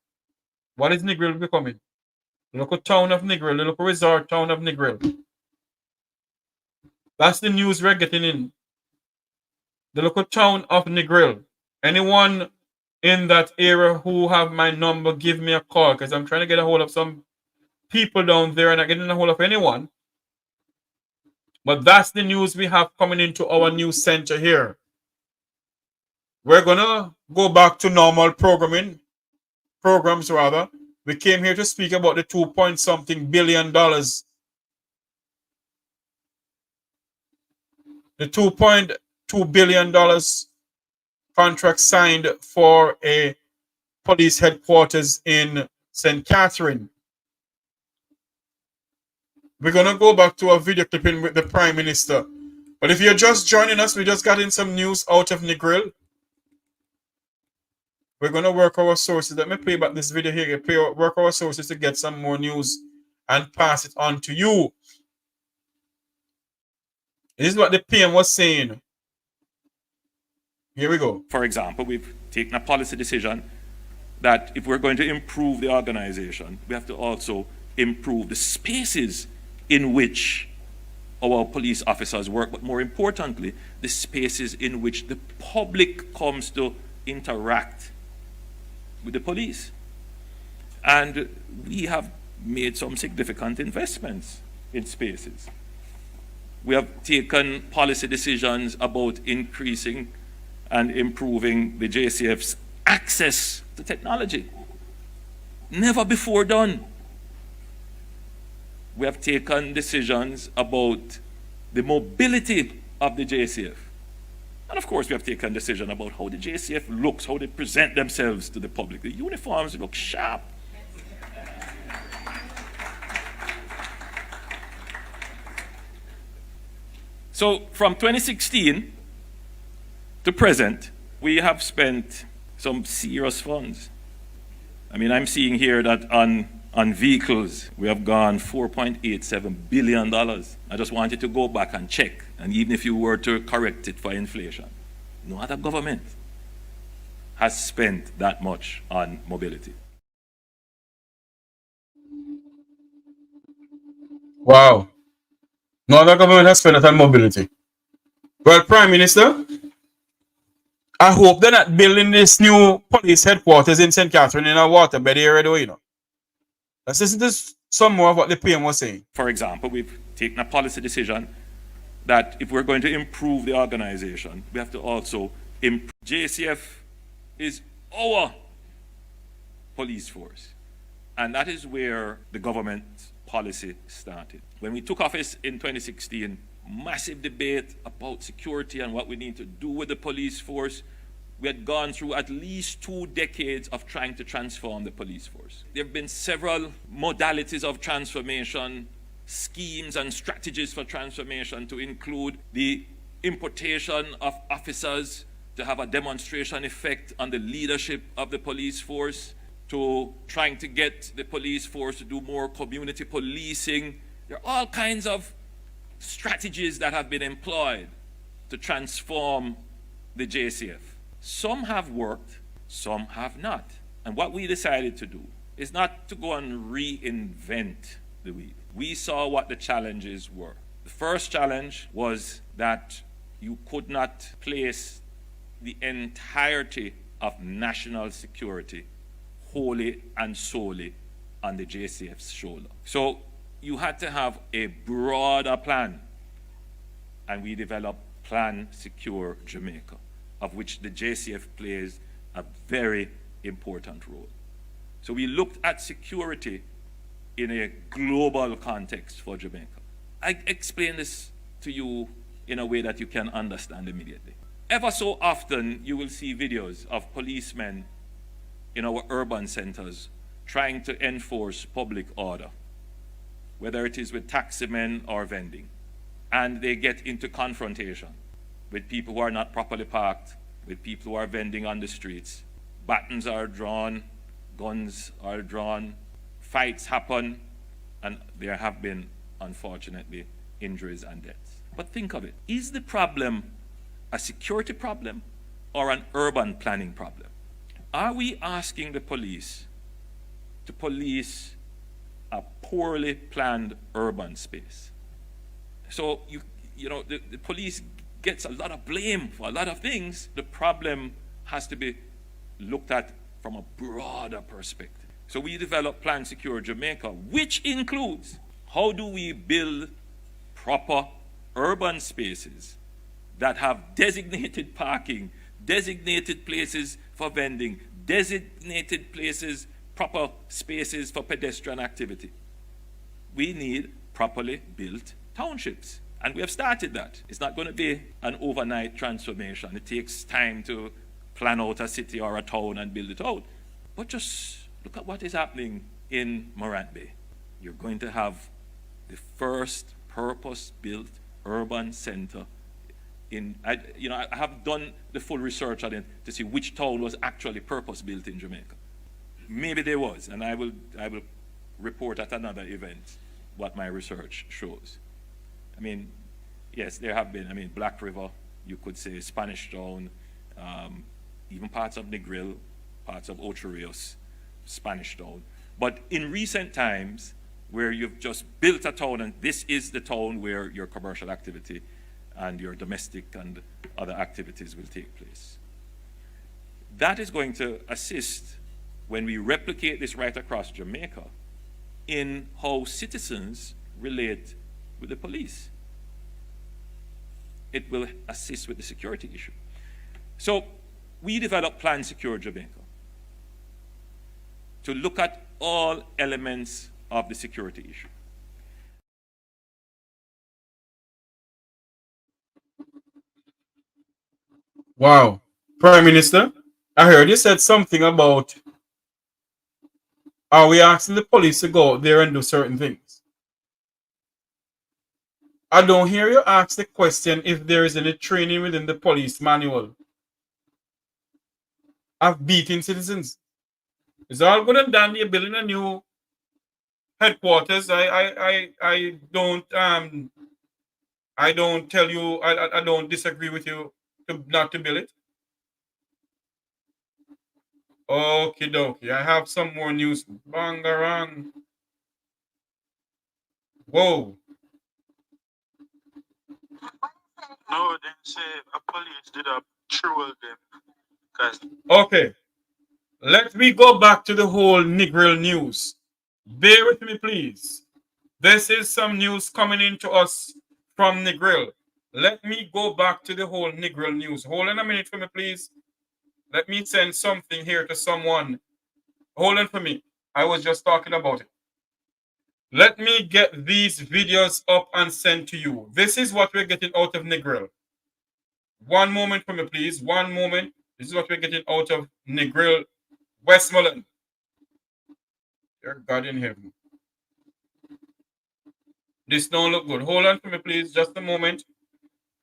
What is Negril becoming? The local town of Negril, the local resort town of Negril. That's the news we're getting in. The local town of Negril. Anyone in that area who have my number, give me a call, because I'm trying to get a hold of some people down there and not getting a hold of anyone. But that's the news we have coming into our news center here. We're gonna go back to normal programs. We came here to speak about the $2.something billion. The $2.2 billion contract signed for a police headquarters in St. Catherine. We're going to go back to a video clipping with the Prime Minister. But if you're just joining us, we just got in some news out of Negril. We're going to work our sources. Let me play back this video here. Work our sources to get some more news and pass it on to you. This is what the PM was saying. Here we go. For example, we've taken a policy decision that if we're going to improve the organization, we have to also improve the spaces in which our police officers work, but more importantly, the spaces in which the public comes to interact with the police. And we have made some significant investments in spaces. We have taken policy decisions about increasing and improving the JCF's access to technology. Never before done. We have taken decisions about the mobility of the JCF. And of course, we have taken a decision about how the JCF looks, how they present themselves to the public. The uniforms look sharp. So from 2016 to present, we have spent some serious funds. I mean, I'm seeing here that on vehicles, we have gone $4.87 billion. I just wanted to go back and check. And even if you were to correct it for inflation, no other government has spent that much on mobility. Wow. No other government has spent that on mobility. Well, Prime Minister, I hope they're not building this new police headquarters in St. Catherine in a waterbed area, though, you know. Let's listen to some more of what the PM was saying. For example, we've taken a policy decision that if we're going to improve the organization, we have to also improve. JCF is our police force. And that is where the government policy started. When we took office in 2016, massive debate about security and what we need to do with the police force. We had gone through at least 2 decades of trying to transform the police force. There have been several modalities of transformation, schemes and strategies for transformation, to include the importation of officers to have a demonstration effect on the leadership of the police force, to trying to get the police force to do more community policing. There are all kinds of strategies that have been employed to transform the JCF. Some have worked, some have not. And what we decided to do is not to go and reinvent the wheel. We saw what the challenges were. The first challenge was that you could not place the entirety of national security wholly and solely on the JCF's shoulder. So you had to have a broader plan, and we developed Plan Secure Jamaica, of which the JCF plays a very important role. So we looked at security in a global context for Jamaica. I explain this to you in a way that you can understand immediately. Ever so often, you will see videos of policemen in our urban centers trying to enforce public order, whether it is with taximen or vending. And they get into confrontation with people who are not properly parked, with people who are vending on the streets. Batons are drawn, guns are drawn, fights happen, and there have been, unfortunately, injuries and deaths. But think of it. Is the problem a security problem or an urban planning problem? Are we asking the police to police a poorly planned urban space? So, the police gets a lot of blame for a lot of things. The problem has to be looked at from a broader perspective. So we developed Plan Secure Jamaica, which includes how do we build proper urban spaces that have designated parking, designated places for vending, designated places, proper spaces for pedestrian activity. We need properly built townships. And we have started that. It's not going to be an overnight transformation. It takes time to plan out a city or a town and build it out. But just look at what is happening in Morant Bay. You're going to have the first purpose-built urban center I have done the full research on it to see which town was actually purpose-built in Jamaica. Maybe there was, and I will report at another event what my research shows. I mean, yes, there have been, Black River, you could say, Spanish Town, even parts of Negril, parts of Ocho Rios, Spanish Town. But in recent times, where you've just built a town, and this is the town where your commercial activity and your domestic and other activities will take place. That is going to assist when we replicate this right across Jamaica in how citizens relate with the police. It will assist with the security issue. So we developed Plan Secure Jamaica to look at all elements of the security issue. Wow. Prime Minister, I heard you said something about are we asking the police to go out there and do certain things? I don't hear you ask the question if there is any training within the police manual of beating citizens. It's all good and done. You're building a new headquarters. I don't tell you I don't disagree with you not to build it. Okie dokie. I have some more news. Bangarang. Whoa. No, they say a police did a troll them. Cause Okay. Let me go back to the whole Negril news. Bear with me, please. This is some news coming into us from Negril. Let me go back to the whole Negril news. Hold on a minute for me, please. Let me send something here to someone. Hold on for me. I was just talking about it. Let me get these videos up and send to you. This is what we're getting out of Negril. One moment for me, please. One moment. This is what we're getting out of Negril, Westmoreland. Dear God in heaven. This don't look good. Hold on for me, please. Just a moment.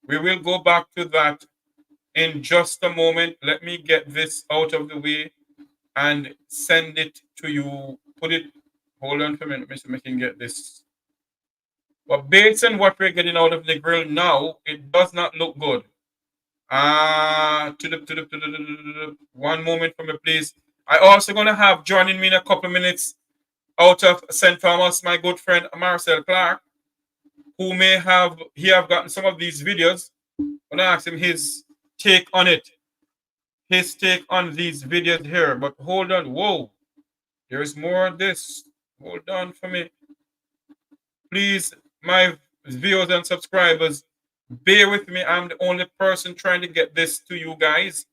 We will go back to that in just a moment. Let me get this out of the way and send it to you. Put it. Hold on for a minute. Let me see if I can get this. But based on what we're getting out of the grill now, it does not look good. One moment for me, please. I also gonna have joining me in a couple of minutes out of St. Thomas, my good friend Marcel Clark, who may have gotten some of these videos. I'm gonna ask him his take on it. His take on these videos here. But hold on, whoa. There's more of this. Hold on for me. Please, my viewers and subscribers, bear with me. I'm the only person trying to get this to you guys.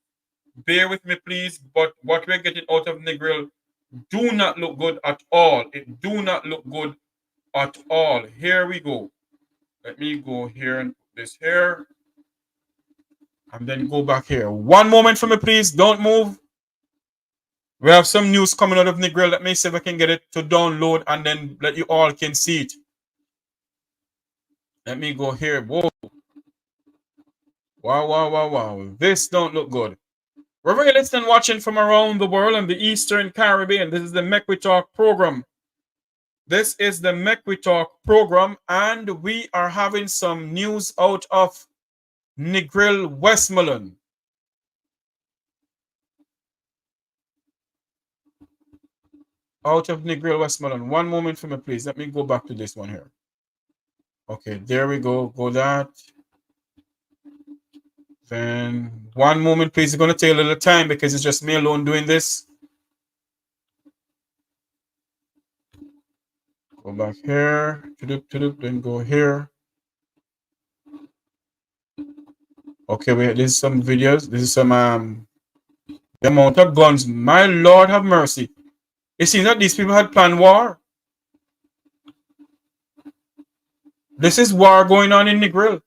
Bear with me, please. But what we're getting out of Negril do not look good at all. It do not look good at all. Here we go. Let me go here and put this here. And then go back here. One moment for me, please. Don't move. We have some news coming out of Negril. Let me see if I can get it to download and then let you all can see it. Let me go here. Whoa. Wow, wow, wow, wow. This don't look good. Wherever you're listening, watching from around the world and the Eastern Caribbean, this is the Make We Talk program. This is the Make We Talk program, and we are having some news out of Negril, Westmoreland. Out of Negril, Westmoreland. One moment for me, please. Let me go back to this one here. Okay, there we go. Go that. Then one moment, please. It's going to take a little time because it's just me alone doing this. Go back here. Then go here. Okay, wait. This is some videos. This is some the amount of guns. My Lord have mercy. It seems that these people had planned war. This is war going on in Negril.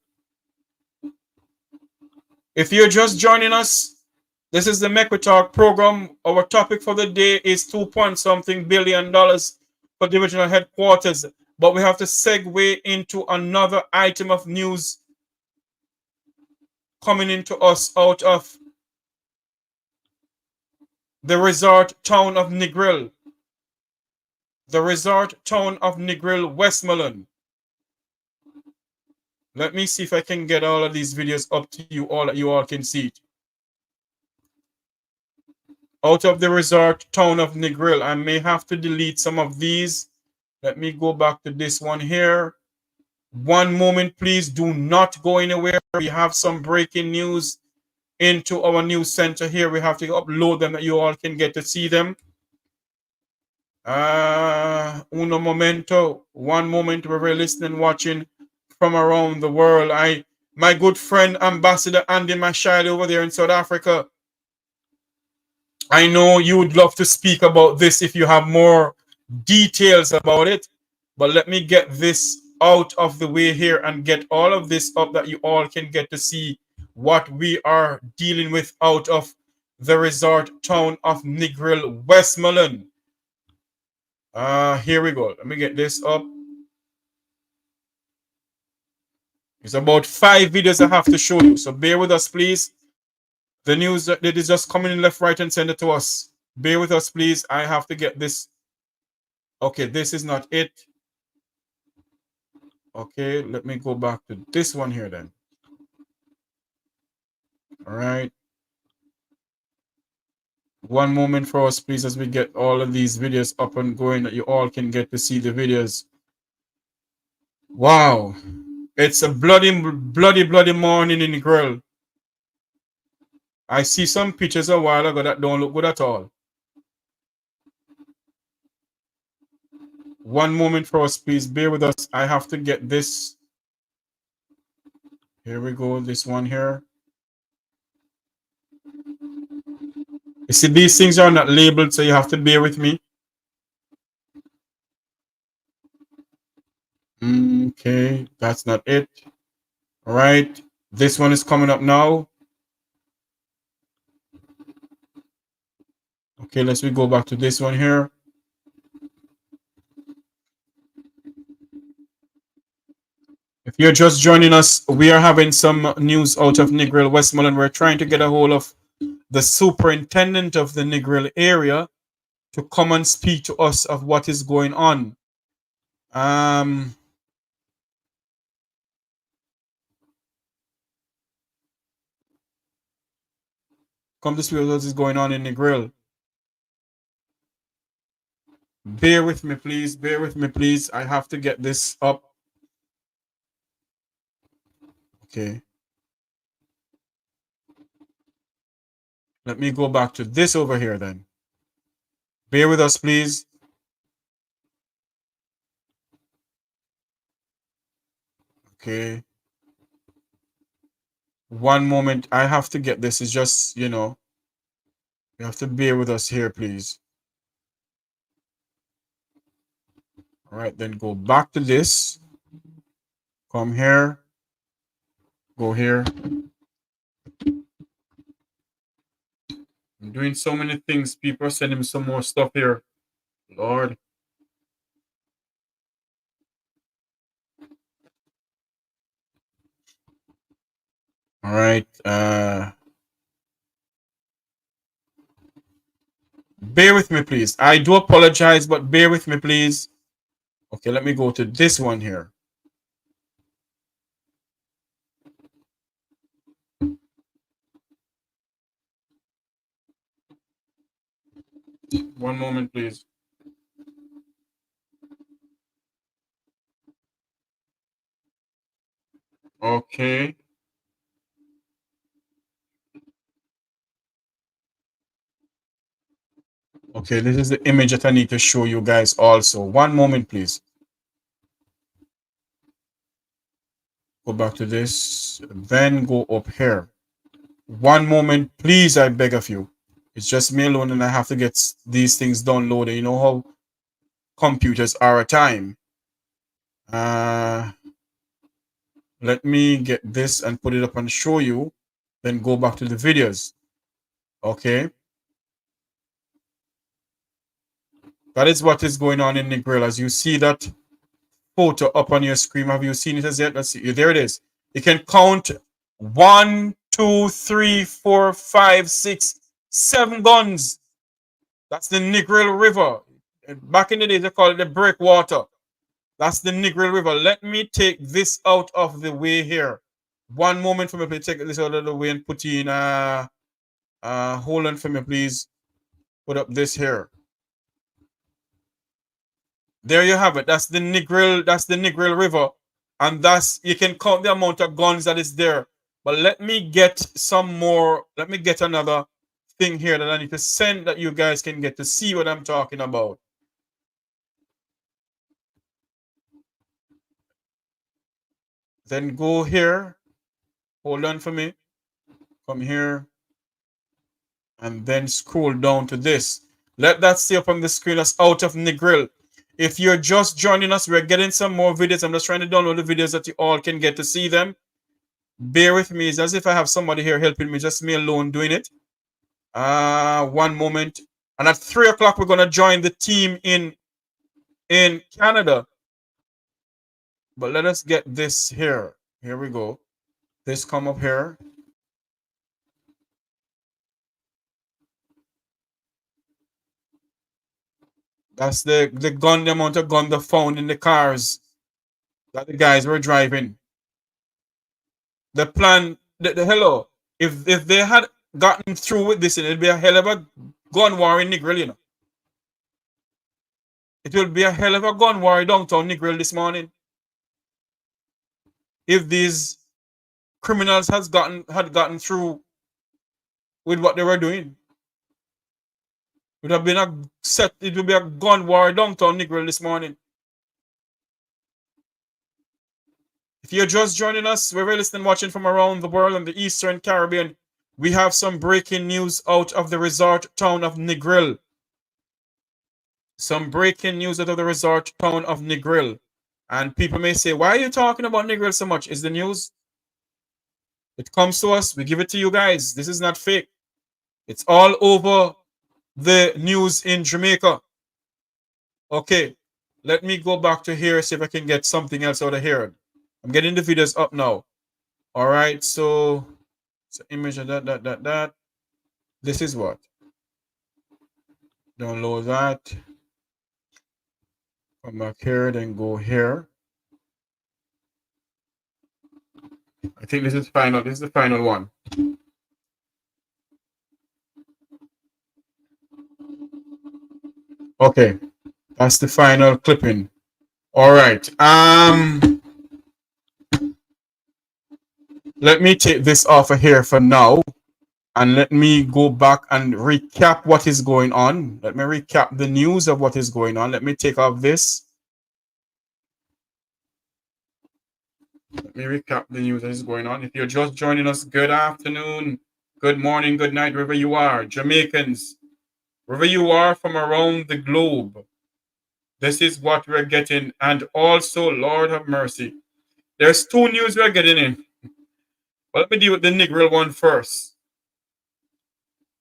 If you're just joining us, this is the Make We Talk program. Our topic for the day is $2.something billion for divisional headquarters. But we have to segue into another item of news coming into us out of the resort town of Negril. The resort town of Negril, Westmoreland. Let me see if I can get all of these videos up to you all that you all can see it. Out of the resort town of Negril. I may have to delete some of these. Let me go back to this one here. One moment, please. Do not go anywhere. We have some breaking news into our news center here. We have to upload them that you all can get to see them. Uno momento. One moment. We're listening, watching from around the world. My good friend, Ambassador Andy Mashile over there in South Africa. I know you would love to speak about this if you have more details about it. But let me get this out of the way here and get all of this up that you all can get to see what we are dealing with out of the resort town of Negril, Westmoreland. Here we go. Let me get this up. It's about 5 videos I have to show you, so bear with us, please. The news that is just coming in left, right, and center to us. Bear with us, please. I have to get this. Okay, this is not it. Okay, let me go back to this one here then. All right. One moment for us, please, as we get all of these videos up and going that you all can get to see the videos. Wow. It's a bloody morning in Negril. I see some pictures a while ago that don't look good at all. One moment for us, please. Bear with us. I have to get this. Here we go. This one here. You see, these things are not labeled, so you have to bear with me. Okay, that's not it. All right. This one is coming up now. Okay, let's go back to this one here. If you're just joining us, we are having some news out of Negril, Westmoreland. We're trying to get a hold of the superintendent of the Negril area to come and speak to us of what is going on. Come to speak with what is going on in Negril. Bear with me, please. Bear with me, please. I have to get this up. Okay. Let me go back to this over here then. Bear with us, please. Okay. One moment. I have to get this. It's just, you know, you have to bear with us here, please. All right, then go back to this. Come here. Go here. I'm doing so many things. People are sending me some more stuff here. Lord. All right. Bear with me, please. I do apologize, but bear with me, please. Okay, let me go to this one here. One moment, please. Okay. Okay, this is the image that I need to show you guys also. One moment, please. Go back to this, then go up here. One moment, please, I beg of you. It's just me alone and I have to get these things downloaded. You know how computers are at time. Let me get this and put it up and show you. Then go back to the videos. Okay. That is what is going on in Negril. As you see that photo up on your screen. Have you seen it as yet? Let's see. There it is. You can count 1, 2, 3, 4, 5, 6, 7 guns. That's the Negril River. Back in the day, they call it the breakwater. That's the Negril River. Let me take this out of the way here. One moment for me to take this out of the way and put in hold on for me, please. Put up this here. There you have it. That's the Negril River. And that's, you can count the amount of guns that is there. But let me get some more. Let me get another thing here that I need to send that you guys can get to see what I'm talking about. Then go here. Hold on for me. Come here. And then scroll down to this. Let that stay up on the screen. That's out of Negril. If you're just joining us, we're getting some more videos. I'm just trying to download the videos that you all can get to see them. Bear with me. It's as if I have somebody here helping me, just me alone doing it. One moment. And at 3 o'clock, we're going to join the team in Canada. But let us get this here. Here we go. This come up here. That's the gun, the amount of gun they found in the cars that the guys were driving. The plan, the hello, if they had gotten through with this, it'd be a hell of a gun war in Negril, you know. It will be a hell of a gun war in downtown Negril this morning. if these criminals had gotten through with what they were doing. It would have been it would be a gun war downtown Negril this morning. If you're just joining us, we're listening, watching from around the world and the Eastern Caribbean. We have some breaking news out of the resort town of Negril. Some breaking news out of the resort town of Negril. And people may say, why are you talking about Negril so much? Is the news? It comes to us. We give it to you guys. This is not fake. It's all over the news in Jamaica. Okay, let me go back to here, see if I can get something else out of here. I'm getting the videos up now. All right, so image of that. This is what. Download that. Come back here, then go here. I think this is final. This is the final one. Okay, that's the final clipping. All right. Let me take this off of here for now, and let me go back and recap what is going on. Let me recap the news of what is going on. Let me take off this. Let me recap the news that is going on. If you're just joining us, good afternoon, good morning, good night, wherever you are, Jamaicans, wherever you are from around the globe. This is what we're getting. And also, Lord have mercy, there's two news we're getting in. But let me deal with the Negril one first.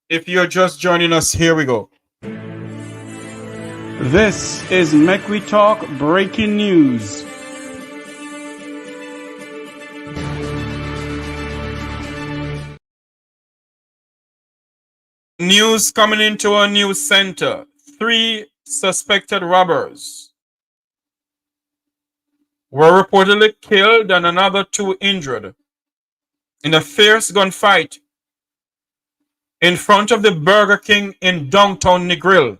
If you're just joining us, here we go. This is Make We Talk Breaking News. News coming into our news center. 3 suspected robbers were reportedly killed and another 2 injured in a fierce gunfight in front of the Burger King in downtown Negril.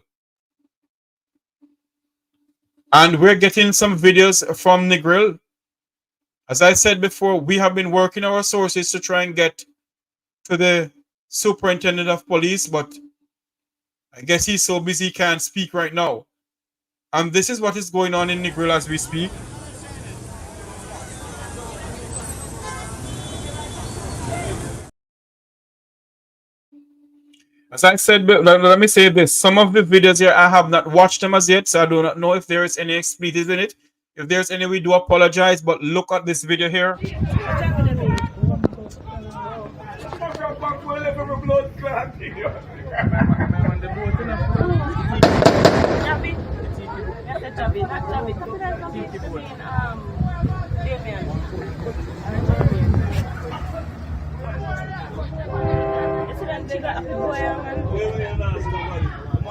And we're getting some videos from Negril. As I said before, we have been working our sources to try and get to the Superintendent of Police, but I guess he's so busy he can't speak right now. And this is what is going on in Negril as we speak. As I said, let me say this. Some of the videos here, I have not watched them as yet, so I do not know if there is any expletives in it. If there's any, we do apologize, but look at this video here.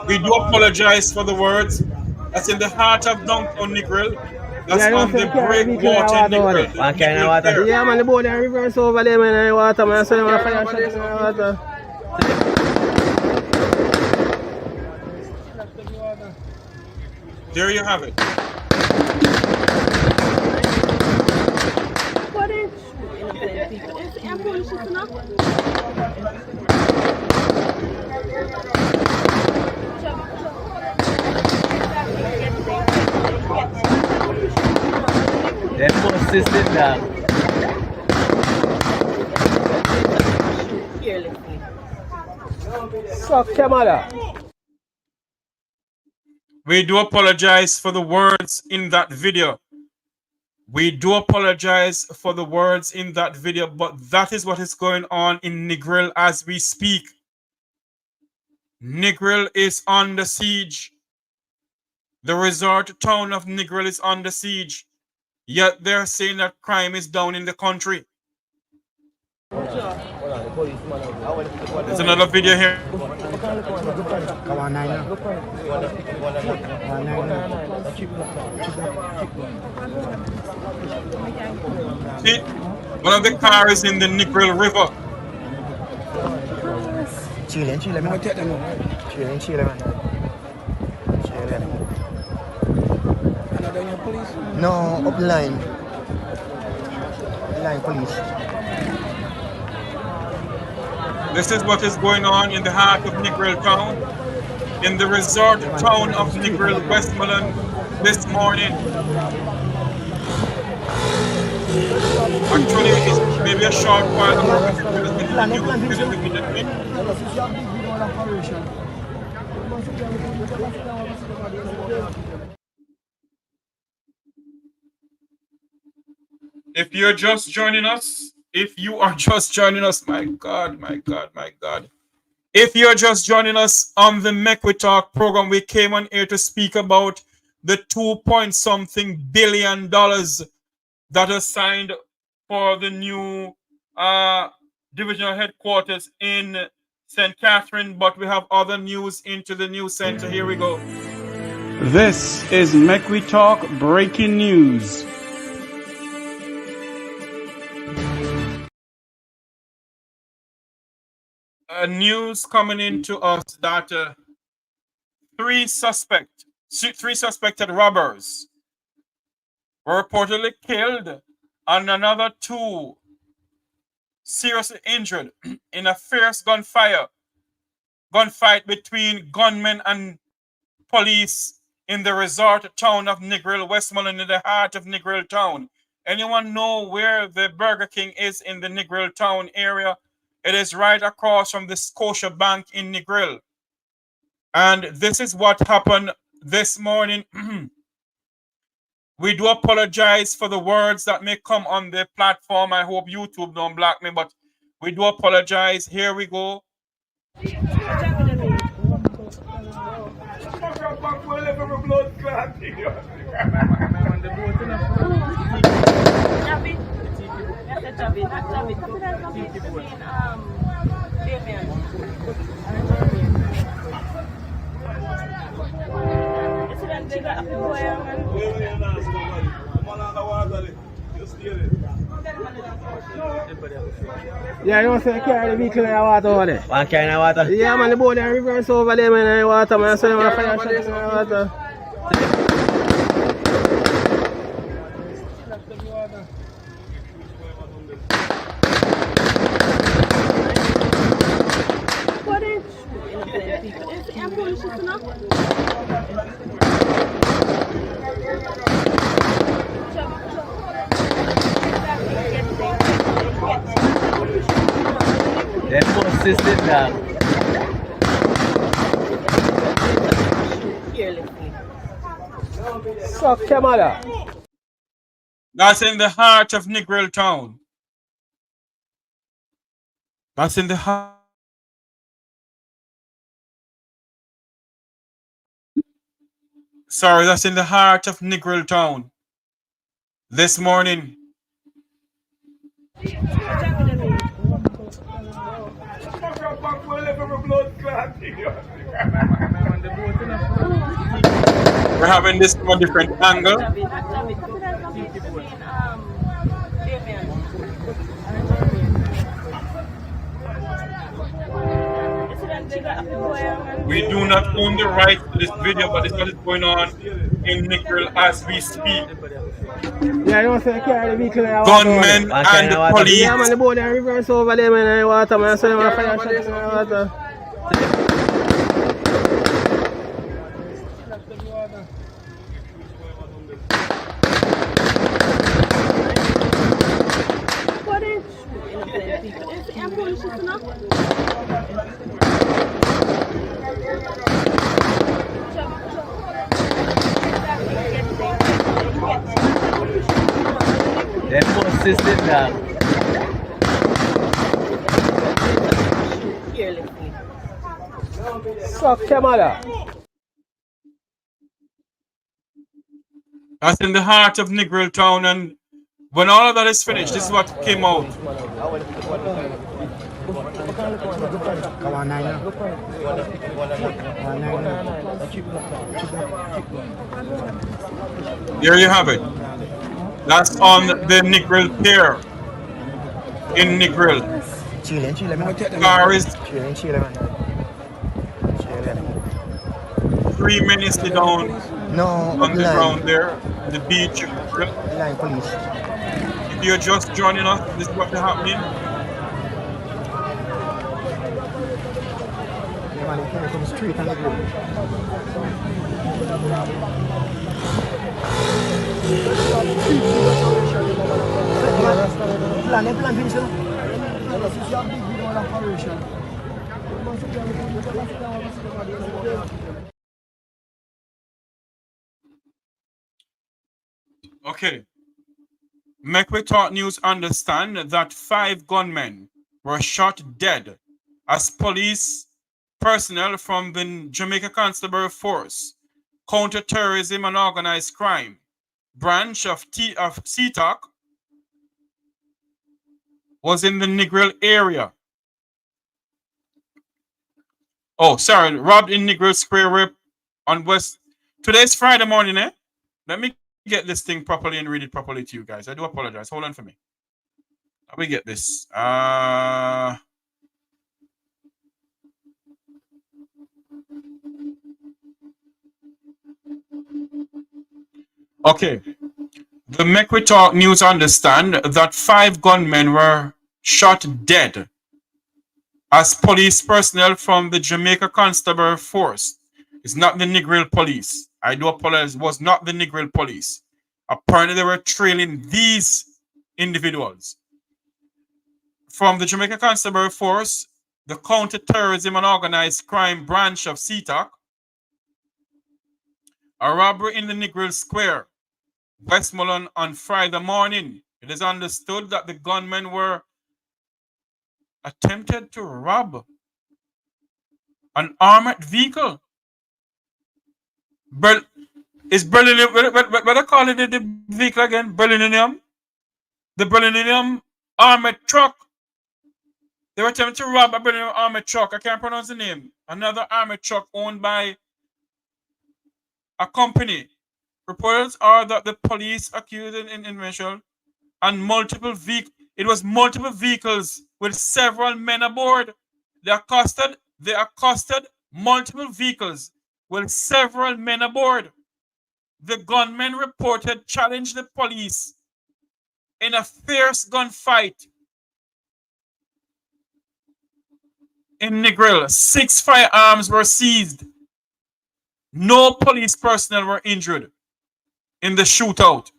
We do apologize for the words. That's in the heart of downtown Negril. That's on the breakwater Negril. What kind of water? Yeah, man, the boat and reverse over there, man. Water, man. So, man, fire shot in the water. There you have it. We do apologize for the words in that video. We do apologize for the words in that video, but that is what is going on in Negril as we speak. Negril is under siege. The resort town of Negril is under siege. Yet they're saying that crime is down in the country. There's another video here. Come on, Nine. See, one of the cars is in the Negril River. Chile, man. Chile, man. No, upline. This is what is going on in the heart of Negril town, in the resort town of Negril, Westmoreland, this morning. Actually, it's maybe a short while ago, but it was in the news within the minute. If you're just joining us, if you are just joining us, my God, my God, my God. If you're just joining us on the Make We Talk program, we came on here to speak about the $2.something billion that are signed for the new divisional headquarters in St. Catherine, but we have other news into the news center. Here we go. This is Make We Talk breaking news. News coming into us that three suspected robbers were reportedly killed and another two seriously injured in a fierce gunfight between gunmen and police in the resort town of Negril, Westmoreland, in the heart of Negril town. Anyone know where the Burger King is in the Negril town area? It is right across from the Scotia Bank in Negril. And this is what happened this morning. We do apologize for the words that may come on the platform. I hope YouTube don't block me, but we do apologize. Here we go. Yeah, you know, say carry the vehicle in the water over there. One carry in the water? Yeah, man, the boat and reverse over there, man, in the water, man. So you want to fire shot in the water. What is I'm going to enough. That post system now. Suck your mother. That's in the heart of Negril town. That's in the heart. Sorry, that's in the heart of Negril town. This morning. We're having this from a different angle. We do not own the right to this video, but this is what is going on in Negril as we speak. Yeah, you know, say carry the vehicle in the water. Gunmen and the police. Yeah, man, the boat and reverse over there, man, in the water, man. So you want to fire shot in the water. What is I'm going to enough. That post system now. Suck your mother. That's in the heart of Negril town, and when all of that is finished, this is what came out. There you have it. That's on the Negril pier in Negril. Car is 3 minutes down on the ground there, the beach. You If you're just joining us, this is what's happening. Okay. Make we talk news understand that 5 gunmen were shot dead as police personnel from the Jamaica Constabulary Force, counter-terrorism and organized crime branch of CTOC was in the Negril area. Oh, sorry, robbed in Negril Square on West. Today's Friday morning, eh? Let me get this thing properly and read it properly to you guys. I do apologize. Hold on for me. Let me get this. Okay. The Make We Talk news understand that 5 gunmen were shot dead as police personnel from the Jamaica Constabulary Force. It's not the Negril police. I do apologize. It was not the Negril police. Apparently, they were trailing these individuals. From the Jamaica Constabulary Force, the counter-terrorism and organized crime branch of CTOC, a robbery in the Negril Square, Westmoreland on Friday morning. It is understood that the gunmen were attempted to rob an armored vehicle. Is Berlinium, what I call it the vehicle again? Berlinium? The Berlinium armored truck. They were attempting to rob a Berlinium armored truck. I can't pronounce the name. Another armored truck owned by a company. Reports are that the police accused in initial and multiple vehicles. It was multiple vehicles with several men aboard. They accosted multiple vehicles with several men aboard. The gunmen reported challenged the police in a fierce gunfight in Negril. 6 firearms were seized. No police personnel were injured in the shootout.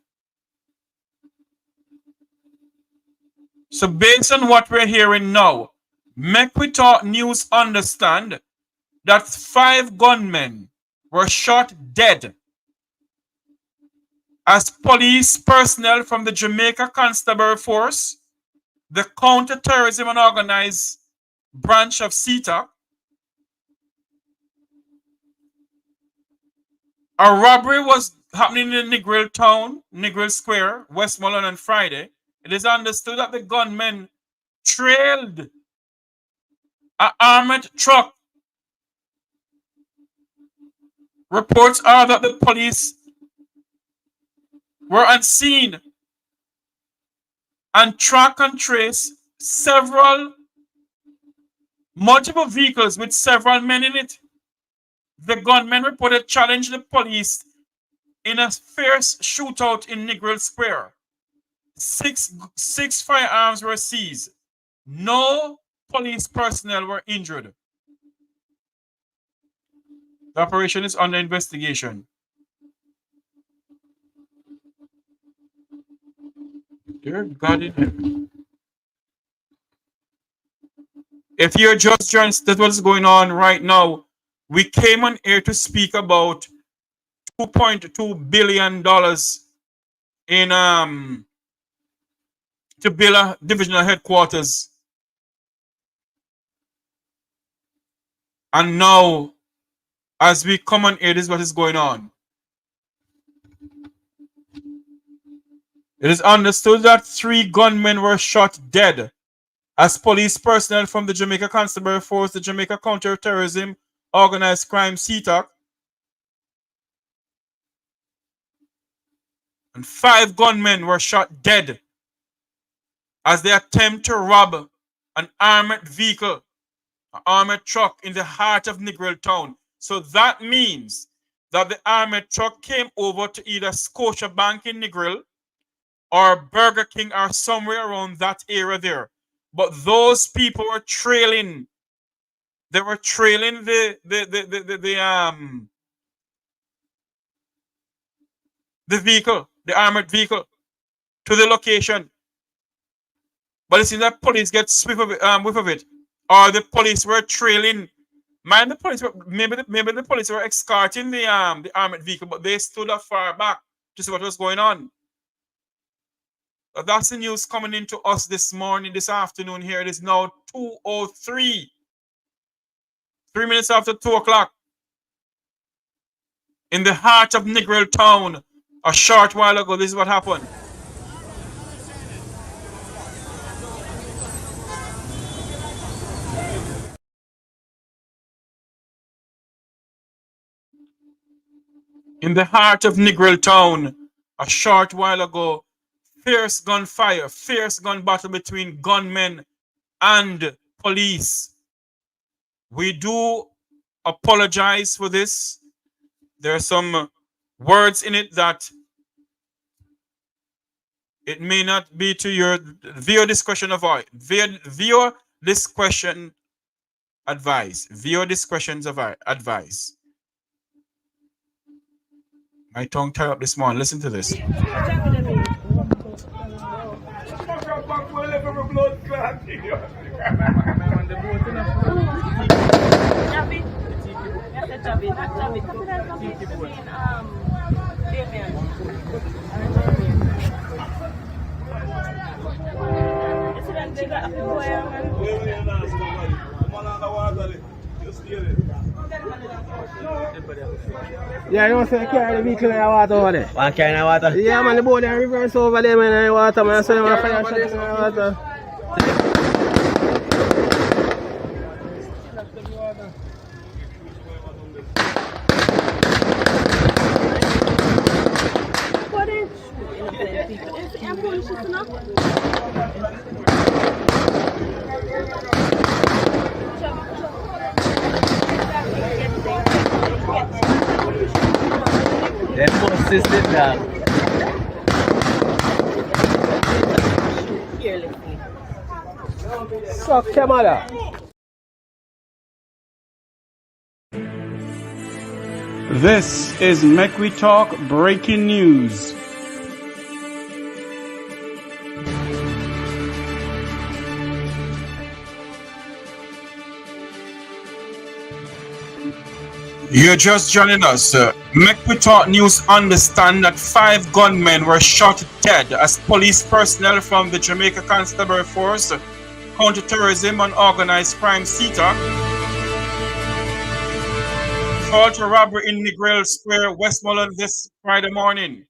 So based on what we're hearing now, Make We Talk news understand that 5 gunmen were shot dead as police personnel from the Jamaica Constabulary Force, the counter-terrorism and organized branch of CTOC. A robbery was happening in Negril town, Negril Square, Westmoreland on Friday. It is understood that the gunmen trailed an armored truck. Reports are that the police were on scene and track and trace multiple vehicles with several men in it. The gunmen reported challenged the police in a fierce shootout in Negril Square. 6 firearms were seized. No police personnel were injured. The operation is under investigation. Dear God in heaven. If you're just joining us, that's what's going on right now. We came on air to speak about $2.2 billion in to build a divisional headquarters. And now, as we come on air, this is what is going on. It is understood that 3 gunmen were shot dead as police personnel from the Jamaica Constabulary Force, the Jamaica Counter-Terrorism Organized Crime CTOC, and 5 gunmen were shot dead as they attempt to rob an armored vehicle, an armored truck in the heart of Negril town. So that means that the armored truck came over to either Scotiabank in Negril or Burger King or somewhere around that area there. But those people were trailing. They were trailing the vehicle, the armored vehicle, to the location. But it seems that police get whiff of it, or the police were trailing. Man, the police were maybe the police were escorting the armored vehicle, but they stood up far back to see what was going on. But that's the news coming into us this morning, this afternoon. Here it is now 2:03, 3 minutes after 2 o'clock, in the heart of Negril town. A short while ago, this is what happened. In the heart of Negril town, a short while ago, fierce gunfire, fierce gun battle between gunmen and police. We do apologize for this. There are some words in it that it may not be to your viewer discretion avoid. Viewer discretion advice. Viewer discretion's advice. My tongue tied up this morning. Listen to this. Yeah, you want to carry the vehicle in the water over there? One carrying the water? Yeah, man, the boat there reverse over there, man, in the water, man. So you want to fire shot in the water. What is innocent people? It's ambulance enough. Them persistent dog. Suck your mother. This is Make We Talk Breaking News. You're just joining us. Make We Talk News understand that 5 gunmen were shot dead as police personnel from the Jamaica Constabulary Force, Counter-Terrorism and Organized Crime CETA, fought a robbery in Negril Square, Westmoreland this Friday morning.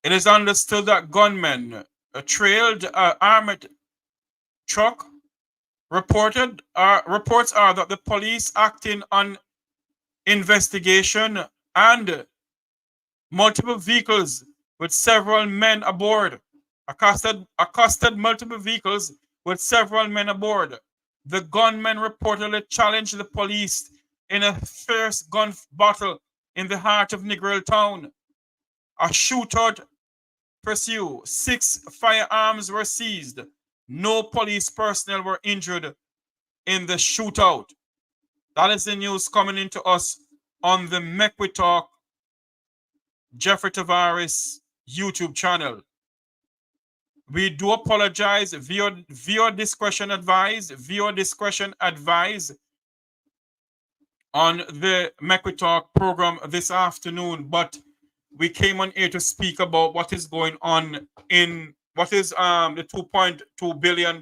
It is understood that gunmen trailed an armored truck. Reports are that the police, acting on investigation, and multiple vehicles with several men aboard, accosted multiple vehicles with several men aboard. The gunmen reportedly challenged the police in a fierce gun battle in the heart of Negril town. A shootout pursued. 6 firearms were seized. No police personnel were injured in the shootout. That is the news coming into us on the Make We Talk Jeffrey Tavares YouTube channel. We do apologize. Viewer discretion advised. Viewer discretion advised on the Make We Talk program this afternoon. But we came on here to speak about what is going on in what is the $2.2 billion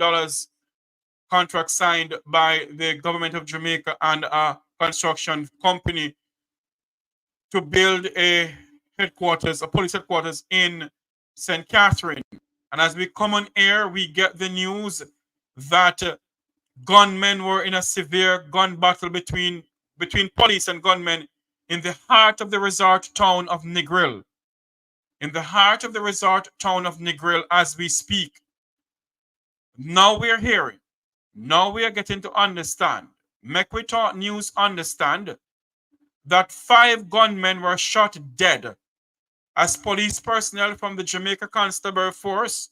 contract signed by the government of Jamaica and a construction company to build a police headquarters in St. Catherine. And as we come on air, we get the news that gunmen were in a severe gun battle between police and gunmen in the heart of the resort town of Negril. In the heart of the resort town of Negril as we speak. Now we're hearing, now we are getting to understand, Make We Talk News understand, that 5 gunmen were shot dead as police personnel from the Jamaica Constabulary Force,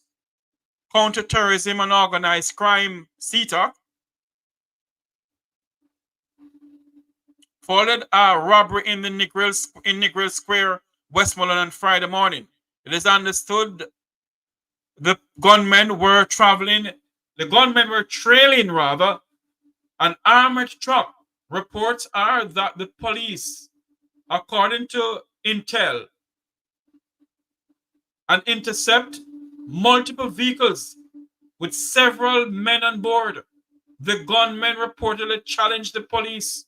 Counterterrorism and Organized Crime CETA, followed a robbery in the Negril Square, Westmoreland on Friday morning. It is understood the gunmen were trailing an armored truck. Reports are that the police, according to intel, and intercept multiple vehicles with several men on board. The gunmen reportedly challenged the police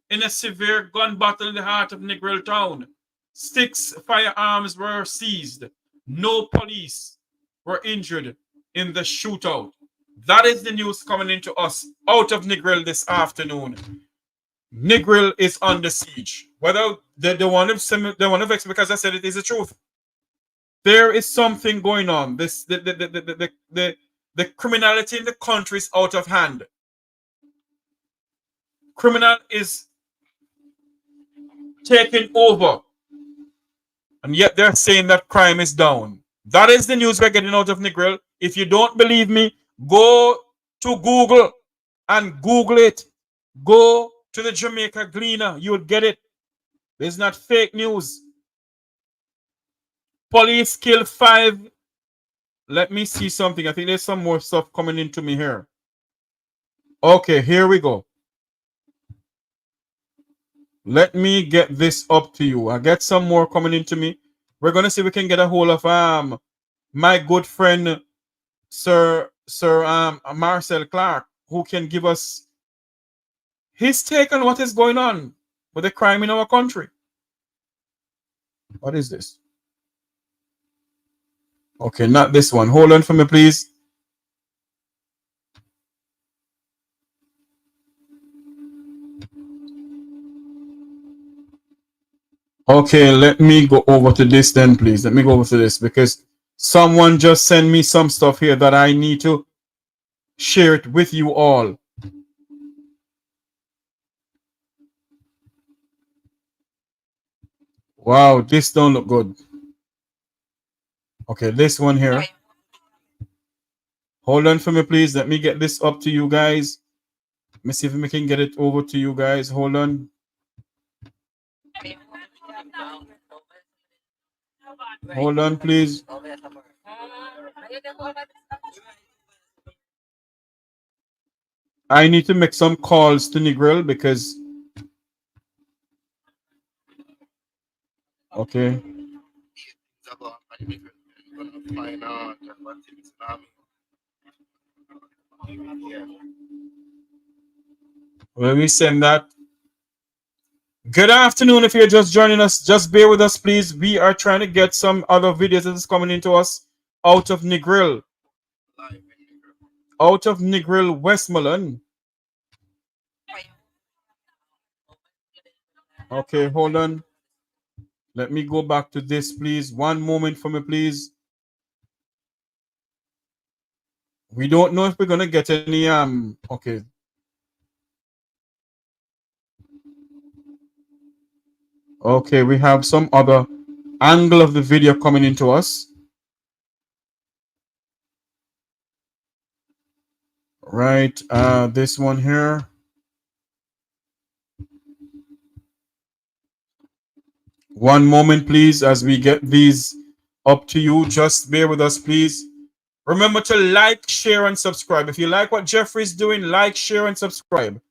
in a severe gun battle in the heart of Negril town. 6 firearms were seized. No police were injured in the shootout. That is the news coming into us out of Negril this afternoon. Negril is under siege. Whether they want to vex because I said it is the truth. There is something going on. The criminality in the country is out of hand. Criminal is taking over. And yet they're saying that crime is down. That is the news we're getting out of Negril. If you don't believe me, go to Google and Google it. Go to the Jamaica Gleaner. You will get it. It's not fake news. Police kill 5. Let me see something. I think there's some more stuff coming into me here. Okay, here we go. Let me get this up to you. I get some more coming into me. We're going to see if we can get a hold of my good friend Sir Marcel Clark, who can give us his take on what is going on with the crime in our country. What is this? Okay, not this one. Hold on for me, please. Okay, let me go over to this then, please. Let me go over to this because someone just sent me some stuff here that I need to share it with you all. Wow, this don't look good. Okay, this one here. Hold on for me, please. Let me get this up to you guys. Let me see if we can get it over to you guys. Hold on. Hold on, please. I need to make some calls to Negril because... Okay. When we send that. Good afternoon. If you're just joining us, just bear with us, please. We are trying to get some other videos that is coming into us out of Negril. Out of Negril, Westmoreland. Okay, hold on. Let me go back to this, please. One moment for me, please. We don't know if we're gonna get any okay. Okay, we have some other angle of the video coming into us. Right, this one here. One moment, please, as we get these up to you. Just bear with us, please. Remember to like, share, and subscribe. If you like what Jeffrey's doing, like, share, and subscribe.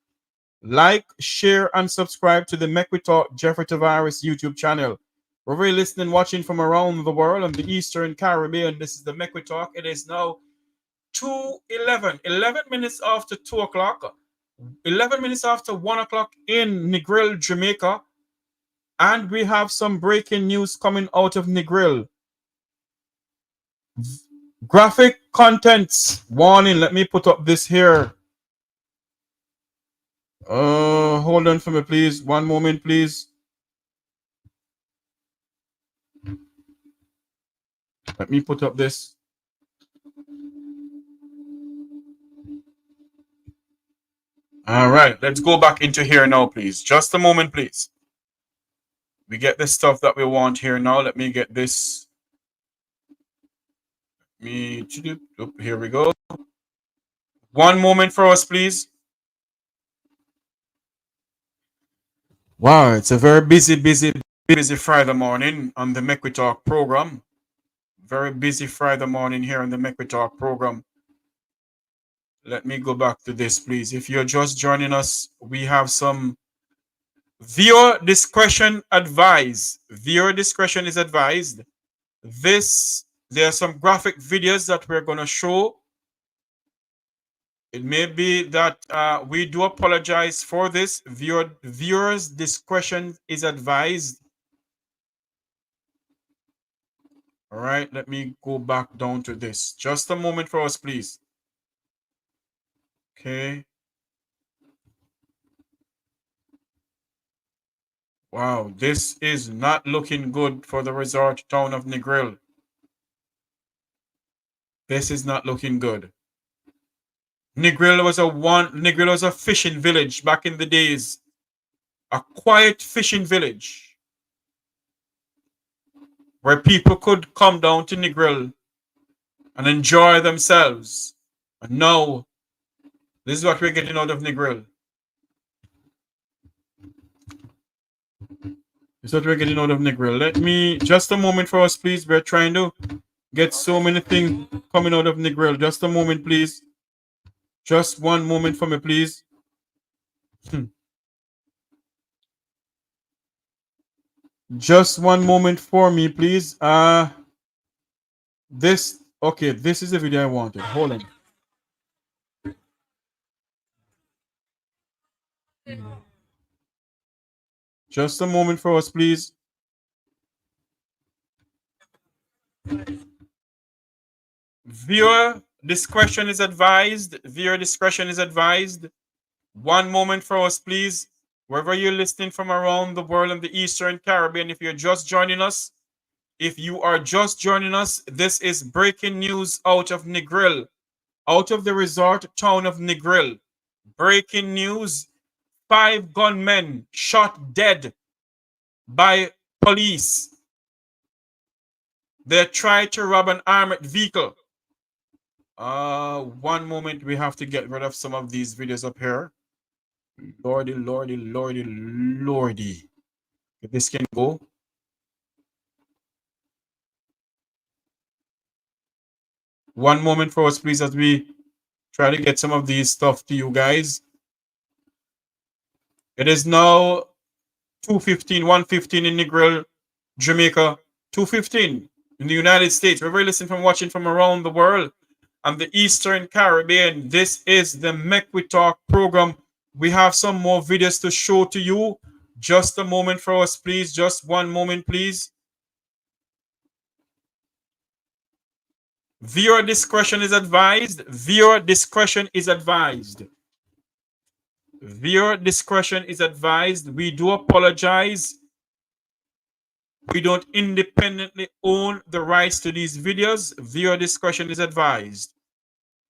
Like, share, and subscribe to the Make We Talk Jeffrey Tavares YouTube channel. Wherever you're listening, watching from around the world and the Eastern Caribbean, this is the Make We Talk. It is now 2:11, 11 minutes after 2 o'clock, 11 minutes after 1 o'clock in Negril, Jamaica. And we have some breaking news coming out of Negril. Graphic contents warning. Let me put up this here. Hold on for me, please. One moment, please. Let me put up this. All right, let's go back into here now, please. Just a moment, please. We get the stuff that we want here now. Let me get this. Here we go. One moment for us, please. Wow, it's a very busy Friday morning on the Make We Talk program. Very busy Friday morning here on the Make We Talk program. Let me go back to this, please. If you're just joining us, we have some viewer discretion advised. Viewer discretion is advised. There are some graphic videos that we're going to show. It may be that we do apologize for this. Viewers discretion is advised. All right, let me go back down to this. Just a moment for us, please. Okay. Wow, this is not looking good for the resort town of Negril. This is not looking good. Negril was a fishing village back in the days. A quiet fishing village where people could come down to Negril and enjoy themselves. And now, this is what we're getting out of Negril. This is what we're getting out of Negril. Let me, just a moment for us, please. We're trying to get so many things coming out of Negril. Just a moment, please. Just one moment for me, please. Just one moment for me, please. This is the video I wanted. Hold on. Just a moment for us, please. Viewer discretion is advised. Viewer discretion is advised. One moment for us, please. Wherever you're listening from around the world in the Eastern Caribbean, if you're just joining us, this is breaking news out of Negril, out of the resort town of Negril. Breaking news: 5 gunmen shot dead by police. They tried to rob an armored vehicle. One moment, we have to get rid of some of these videos up here. Lordy. If this can go. One moment for us, please, as we try to get some of these stuff to you guys. It is now 1:15 in Negril, Jamaica, 2:15 in the United States. Wherever you listen watching from around the world and the Eastern Caribbean, this is the Make We Talk program. We have some more videos to show to you. Just a moment for us, please. Just one moment, please. Viewer discretion is advised. Viewer discretion is advised. Viewer discretion is advised. We do apologize. We don't independently own the rights to these videos. Viewer discretion is advised.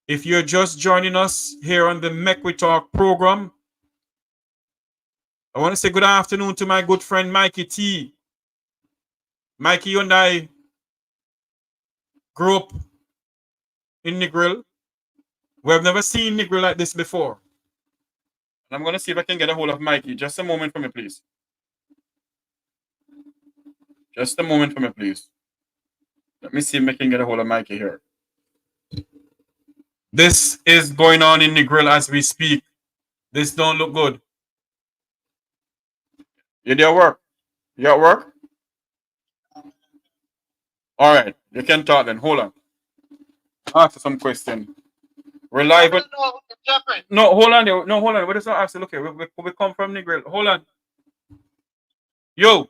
If you're just joining us here on the Make We Talk program, I want to say good afternoon to my good friend Mikey T. Mikey, you and I grew up in Negril. We have never seen Negril like this before. And I'm going to see if I can get a hold of Mikey. Just a moment for me, please. Just a moment for me, please. Let me see if I can get a hold of Mikey here. This is going on in Negril as we speak. This don't look good. You there at work? You at work? All right. You can talk then. Hold on. Ask some question. We're live. No, hold on there. No, hold on. What is that? Ask. Look here. We come from Negril. Hold on. Yo.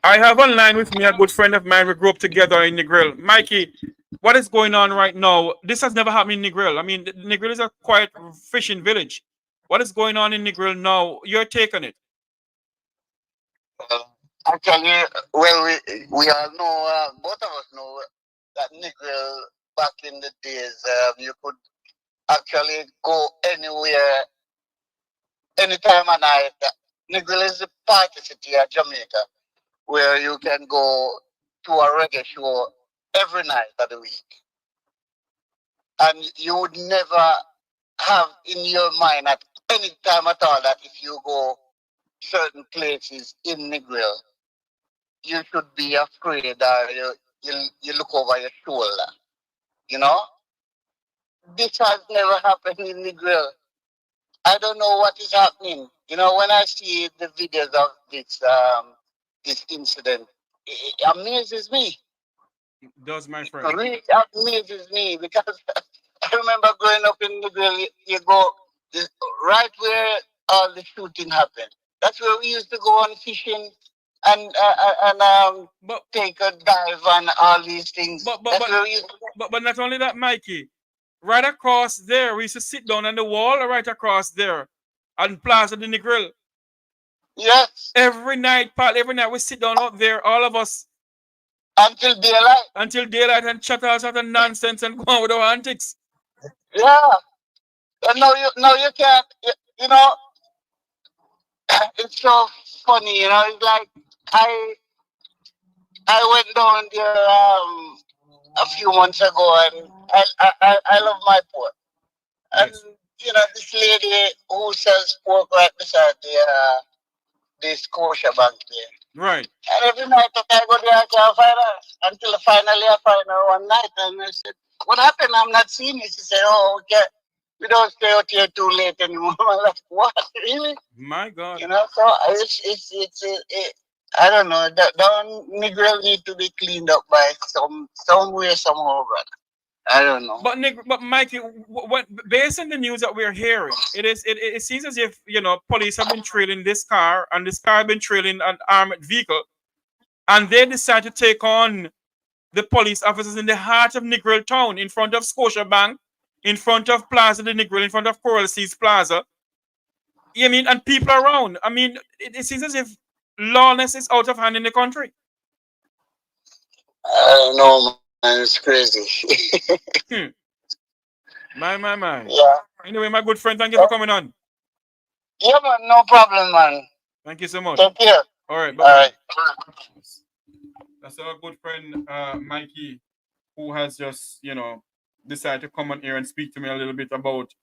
I have online with me a good friend of mine. We grew up together in Negril. Mikey, what is going on right now? This has never happened in Negril. I mean, Negril is a quiet fishing village. What is going on in Negril now? Your take on it? Actually, well, we all know, both of us know that Negril back in the days, you could actually go anywhere, anytime of night. Negril is the party city of Jamaica where you can go to a reggae show every night of the week. And you would never have in your mind at any time at all that if you go certain places in Negril, you should be afraid or you look over your shoulder. You know? This has never happened in Negril. I don't know what is happening. You know, when I see the videos of this incident, it amazes me. It does, my It friend. really amazes me because I remember growing up in Negril, you go right where all the shooting happened. That's where we used to go on fishing and take a dive and all these things. But not only that, Mikey. Right across there, we used to sit down on the wall right across there on Plaza de Negril. Yes. Every night we sit down out there, all of us. Until daylight. Until daylight and chat all sort of nonsense and go on with our antics. Yeah. And now you can't, you know, it's so funny, you know, it's like I went down there a few months ago and I love my port. And you know, this lady who sells pork right beside the Scotia Bank there. Right. And every night I go there, I can't find her. Until finally I find her one night and I said, what happened? I'm not seeing you. She said, oh, okay. We don't stay out here too late anymore. I'm like, what? Really? My God. You know, so I don't know. That Negril need to be cleaned up by somewhere, somehow, brother. I don't know. But Mikey, based on the news that we're hearing, it seems as if, you know, police have been trailing this car and this car have been trailing an armored vehicle, and they decide to take on the police officers in the heart of Negril town, in front of Scotiabank, in front of Plaza de Negril, in front of Coral Seas Plaza. I mean, and people around. I mean, it seems as if lawlessness is out of hand in the country. I don't know, man. It's crazy. My. Yeah. Anyway, my good friend, thank you for coming on. Yeah, man. No problem, man. Thank you so much. Take care. All right. Bye. All right. That's our good friend, Mikey, who has just, you know, decided to come on here and speak to me a little bit about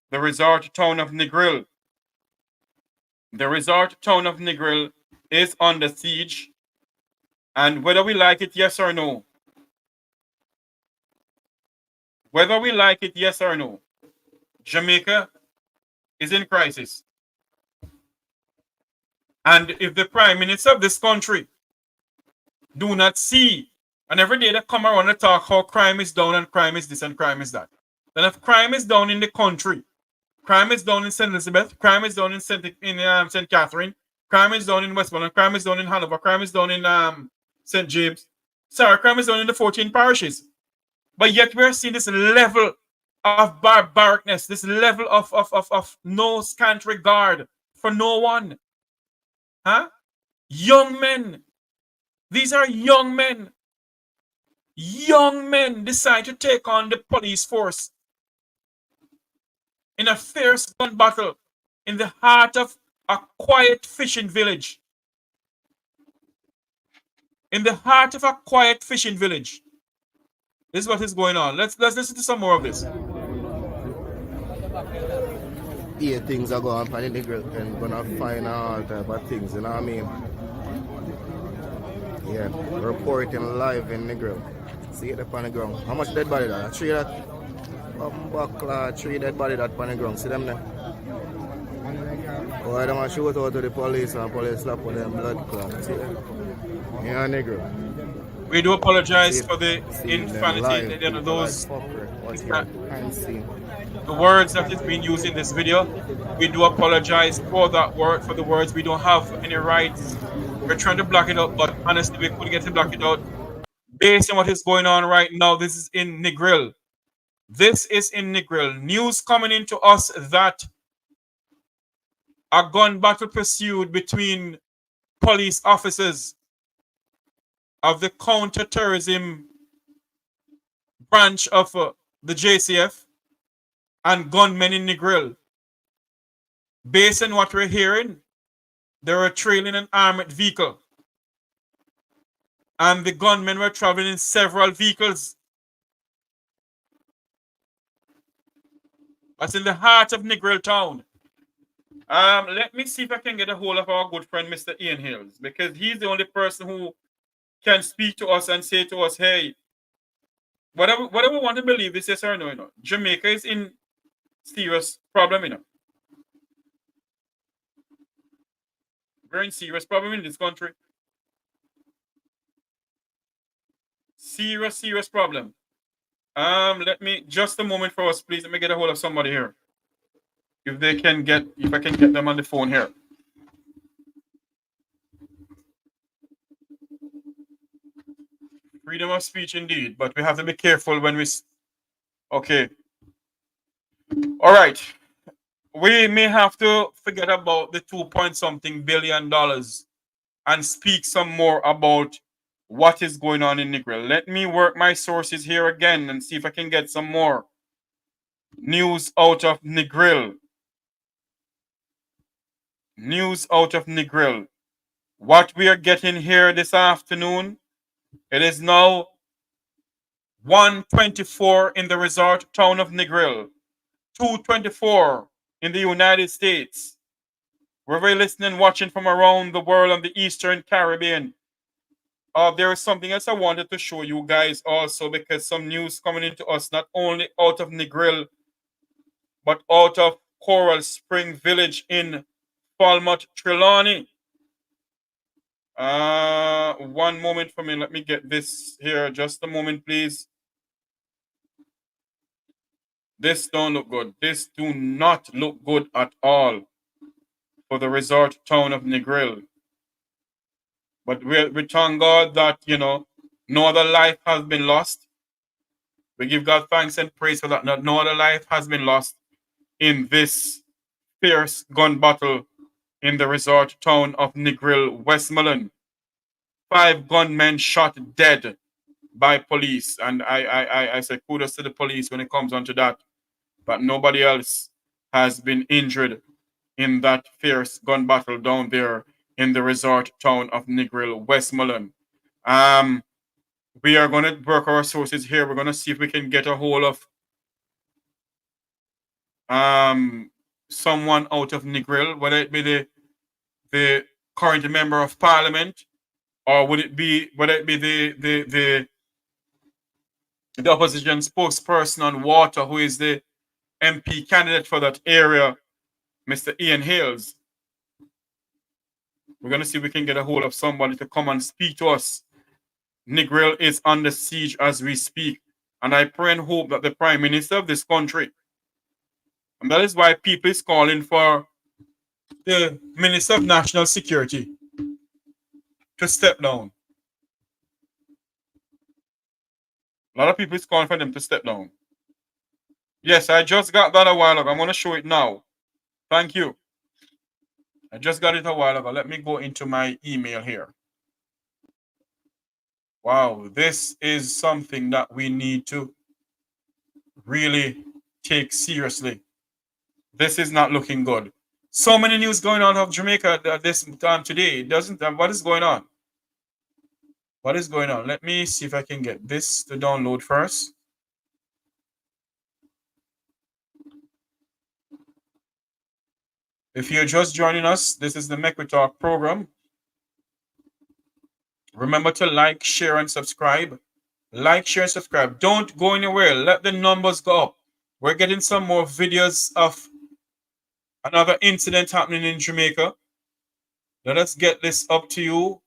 the resort town of Negril. The resort town of Negril is under siege, and whether we like it, yes or no, Jamaica is in crisis. And if the Prime Minister of this country do not see, and every day they come around and talk how crime is down and crime is this and crime is that, then if crime is down in the country, crime is down in St. Elizabeth, crime is down in St. Catherine, crime is down in Westmoreland, crime is down in Hanover, crime is down in St. James, crime is down in the 14 parishes. But yet we're seeing this level of barbaricness, this level of no scant regard for no one. Huh? Young men. These are young men. Young men decide to take on the police force in a fierce gun battle in the heart of a quiet fishing village. In the heart of a quiet fishing village. This is what is going on. Let's listen to some more of this. Yeah, things are going on in the Negril and gonna find all type of things, you know what I mean? Yeah, reporting live in Negril. See it up on the ground. How much dead body that? 3 that? Buckler, 3 dead body that on the ground. See them there? Oh, I don't want to shoot out to the police and police slap with them blood clot. See them? Yeah, Negril. We do apologize for the infanity, those the words that is being used in this video. We do apologize for that word, for the words. We don't have any rights. We're trying to block it out, but honestly, we couldn't get to block it out. Based on what is going on right now, this is in Negril. This is in Negril. News coming into us that a gun battle pursued between police officers of the counter-terrorism branch of the JCF and gunmen in Negril. Based on what we're hearing, they were trailing an armored vehicle. And the gunmen were traveling in several vehicles. That's in the heart of Negril town. Let me see if I can get a hold of our good friend, Mr. Ian Hills, because he's the only person who can speak to us and say to us, hey, whatever we want to believe, this yes or no, Jamaica is in serious problem, We're in serious problem in this country. Serious problem. Let me, just a moment for us, please. Let me get a hold of somebody here. If I can get them on the phone here. Freedom of speech indeed, but we have to be careful when we... Okay. All right. We may have to forget about the 2-point-something billion and speak some more about what is going on in Negril. Let me work my sources here again and see if I can get some more news out of Negril. News out of Negril. What we are getting here this afternoon, it is now 1:24 in the resort town of Negril, 2:24 in the United States. Wherever you're listening, watching from around the world on the Eastern Caribbean. There is something else I wanted to show you guys also, because some news coming into us not only out of Negril, but out of Coral Spring Village in Falmouth, Trelawney. One moment for me. Let me get this here. Just a moment, please. This don't look good. This do not look good at all for the resort town of Negril. But we thank God that, no other life has been lost. We give God thanks and praise for that. No other life has been lost in this fierce gun battle in the resort town of Negril, Westmoreland. 5 gunmen shot dead by police. And I say kudos to the police when it comes on to that. But nobody else has been injured in that fierce gun battle down there in the resort town of Negril, Westmoreland. We are going to work our sources here. We're going to see if we can get a hold of someone out of Negril, whether it be the current member of parliament, or whether it be the opposition spokesperson on water, who is the MP candidate for that area, Mr. Ian Hales. We're going to see if we can get a hold of somebody to come and speak to us. Negril is under siege as we speak. And I pray and hope that the Prime Minister of this country, and that is why people is calling for the Minister of National Security to step down. A lot of people is calling for them to step down. Yes, I just got that a while ago. I'm going to show it now. Thank you. I just got it a while ago. Let me go into my email here. Wow, this is something that we need to really take seriously. This is not looking good. So many news going on of Jamaica at this time today. What is going on? What is going on? Let me see if I can get this to download first. If you're just joining us, this is the Make We Talk program. Remember to like, share, and subscribe. Like, share, and subscribe. Don't go anywhere. Let the numbers go up. We're getting some more videos of another incident happening in Jamaica. Let us get this up to you.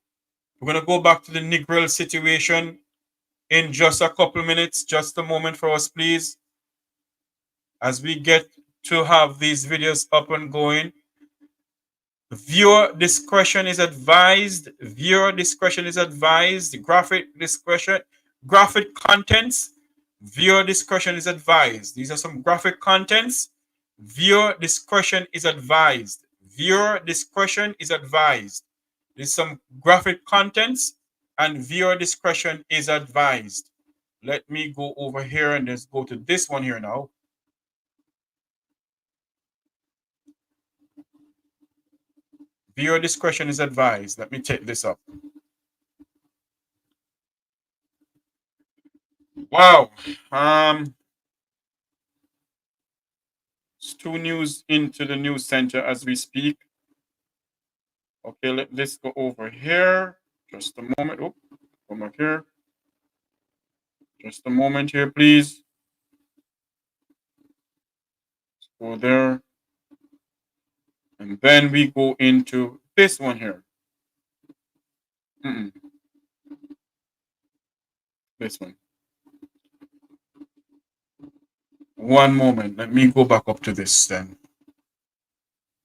We're going to go back to the Negril situation in just a couple minutes. Just a moment for us, please. As we get to have these videos up and going. Viewer discretion is advised. Viewer discretion is advised. Graphic contents. Viewer discretion is advised. These are some graphic contents. Viewer discretion is advised. Viewer discretion is advised. There's some graphic contents, and viewer discretion is advised. Let me go over here and just go to this one here now. Viewer discretion is advised. Let me take this up. Wow. It's 2 news into the news center as we speak. Okay, let this go over here. Just a moment. Oh, come back here. Just a moment here, please. Let's go there. And then we go into this one here. This one. One moment. Let me go back up to this then.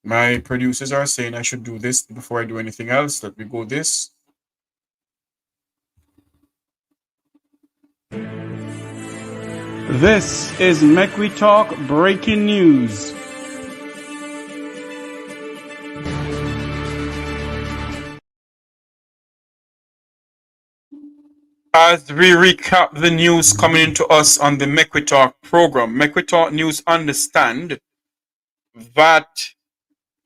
My producers are saying I should do this before I do anything else. Let me go this. This is Make We Talk Breaking News. As we recap the news coming into us on the Make We Talk program, Make We Talk News understand that,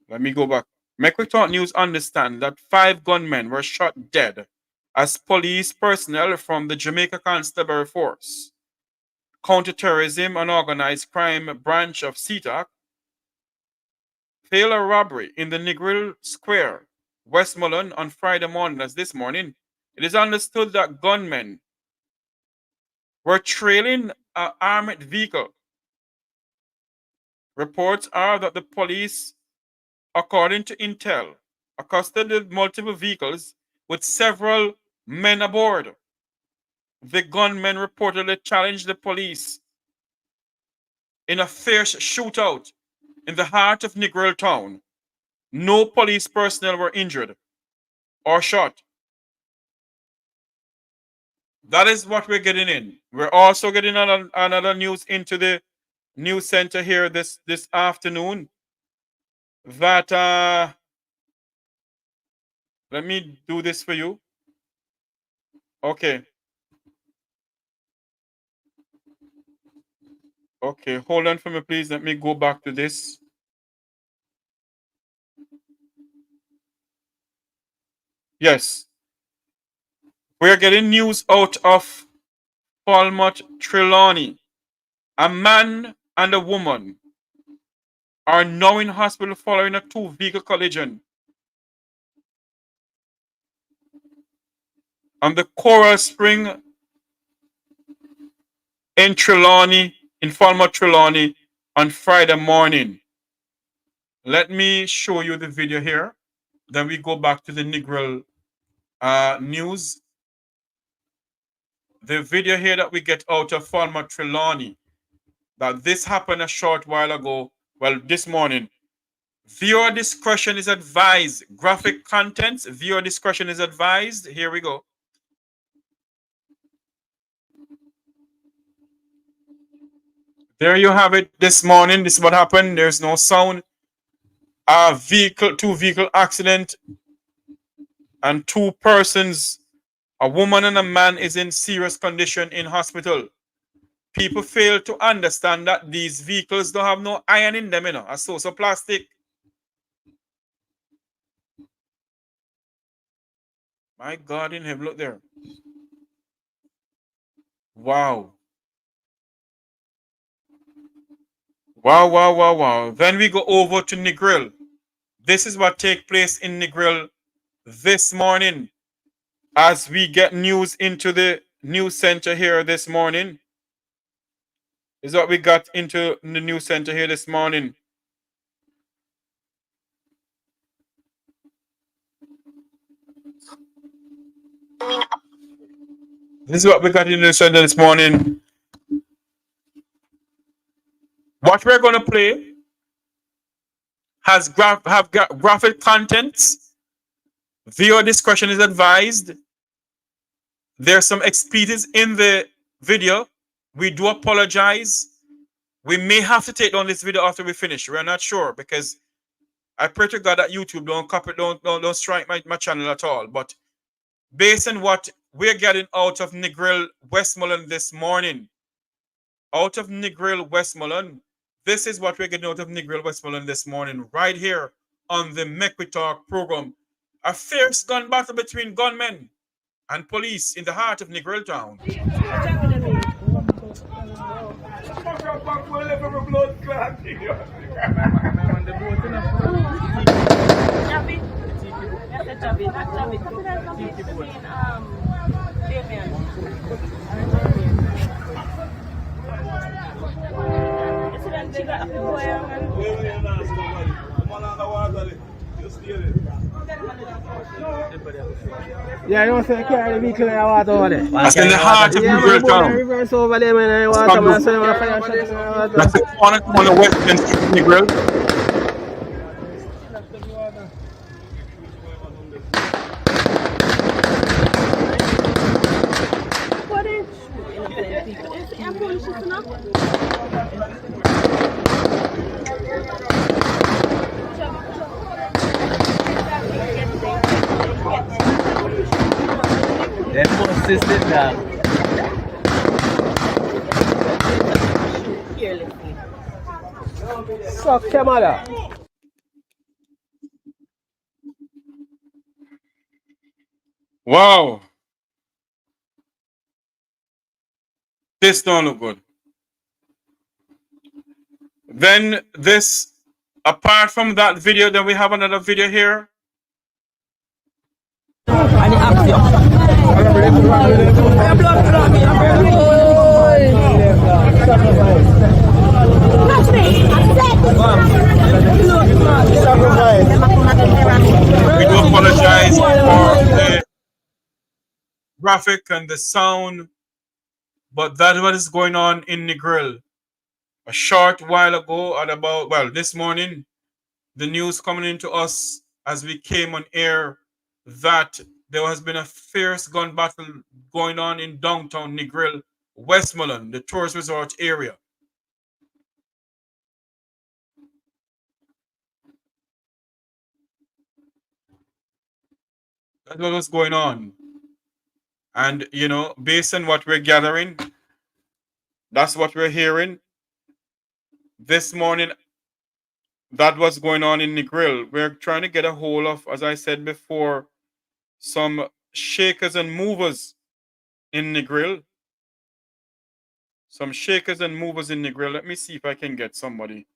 let me go back. Make We Talk News understand that 5 gunmen were shot dead as police personnel from the Jamaica Constabulary Force, Counterterrorism and Organized Crime branch of CETAC, failed a robbery in the Negril Square, Westmoreland on Friday morning as this morning. It is understood that gunmen were trailing an armored vehicle. Reports are that the police, according to intel, accosted the multiple vehicles with several men aboard. The gunmen reportedly challenged the police in a fierce shootout in the heart of Negril town. No police personnel were injured or shot. That is what we're getting in. We're also getting another news into the news center here this afternoon. That let me do this for you. Okay. Okay, hold on for me, please. Let me go back to this. Yes. We're getting news out of Falmouth, Trelawney. A man and a woman are now in hospital following a 2-vehicle collision on the Coral Spring in Trelawney, in Falmouth, Trelawney, on Friday morning. Let me show you the video here. Then we go back to the Negril news. The video here that we get out of Falmouth, Trelawney, that this happened a short while ago, well, this morning. Viewer discretion is advised. Graphic contents, viewer discretion is advised. Here we go. There you have it this morning. This is what happened. There's no sound. A vehicle, 2-vehicle accident, and 2 persons, a woman and a man, is in serious condition in hospital. People fail to understand that these vehicles don't have no iron in them, a source of plastic. My God in heaven, look there. Wow. Wow, wow, wow, wow. Then we go over to Negril. This is what takes place in Negril this morning. As we get news into the news center here this morning. This is what we got into the news center here this morning. This is what we got in the center this morning. What we're going to play has graphic contents. Viewer discretion is advised. There's some expedients in the video. We do apologize. We may have to take down this video after we finish. We're not sure because I pray to God that YouTube don't copy, don't strike my channel at all. But based on what we're getting out of Negril, Westmoreland this morning, out of Negril, Westmoreland, this is what we're getting out of Negril, Westmoreland this morning, right here on the Make We Talk program. A fierce gun battle between gunmen and police in the heart of Negril town. Yeah, you want to carry the vehicle in the water over there? That's in the heart of Negril town. Reverse over there, man. Water, so you want to fire shot in the water. That's the corner on the western street of Negril. They're consistent now. Suck your mother. Wow. This don't look good. Then this, apart from that video, then we have another video here. We do apologize for the graphic and the sound, but that's what is going on in Negril. A short while ago, at about, well, this morning, the news coming into us as we came on air that there has been a fierce gun battle going on in downtown Negril, Westmoreland, the tourist resort area. That's what was going on. And, you know, based on what we're gathering, that's what we're hearing. This morning, that was going on in Negril. We're trying to get a hold of, as I said before, some shakers and movers in Negril. Some shakers and movers in Negril. Let me see if I can get somebody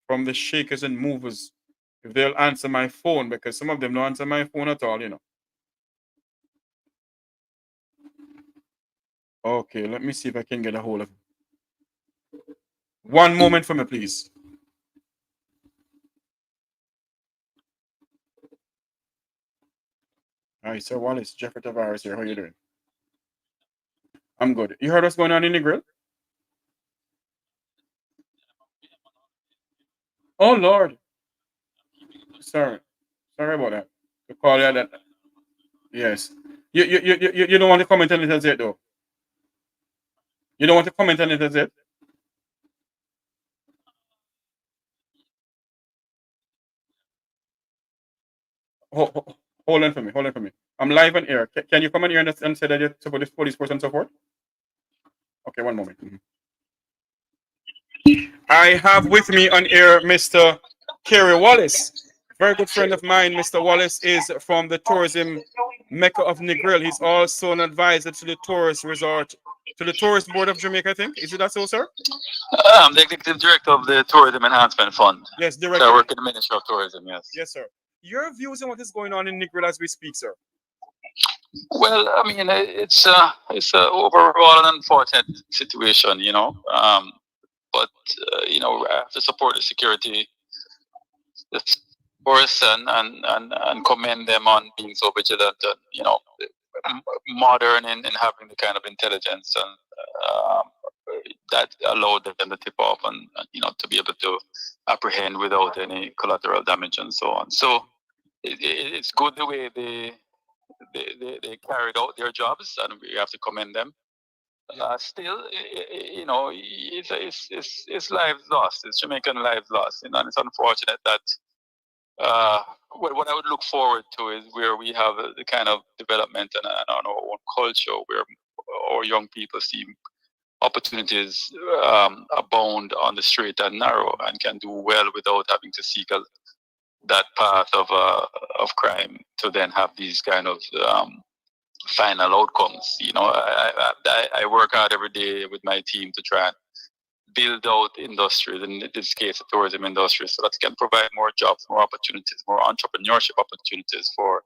from the shakers and movers, if they'll answer my phone, because some of them don't answer my phone at all, you know. Okay, let me see if I can get a hold of him. One moment for me, please. Hi, Sir Wallace. Jeffrey Tavares here. How are you doing? I'm good. You heard what's going on in Negril? Oh, Lord. Sorry about that. To call you that. Yes. You don't want to comment on it as yet, though. You don't want to comment on it as yet? Hold on for me. I'm live on air. Can you come on here and say that you support this police force and so forth? Okay, one moment. I have with me on air Mr. Kerry Wallace. Very good friend of mine. Mr. Wallace is from the tourism mecca of Negril. He's also an advisor to the tourist resort, to the Tourist Board of Jamaica, I think. Is it that so, sir? I'm the executive director of the Tourism Enhancement Fund. Yes, director. So I work in the Ministry of Tourism, yes. Yes, sir. Your views on what is going on in Negril as we speak, sir? Well, I mean, it's overall an unfortunate situation, you know. But you know, I have to support the security force and commend them on being so vigilant and, you know, modern in having the kind of intelligence and that allowed them to tip off and, you know, to be able to apprehend without any collateral damage and so on. So it's good the way they carried out their jobs, and we have to commend them. Still, you know, it's lives lost. It's Jamaican lives lost, you know, and it's unfortunate that what I would look forward to is where we have the kind of development and our own culture where our young people see opportunities abound on the straight and narrow and can do well without having to seek that path of crime to then have these kind of final outcomes. You know, I work hard every day with my team to try and build out industries, in this case, the tourism industry, so that it can provide more jobs, more opportunities, more entrepreneurship opportunities for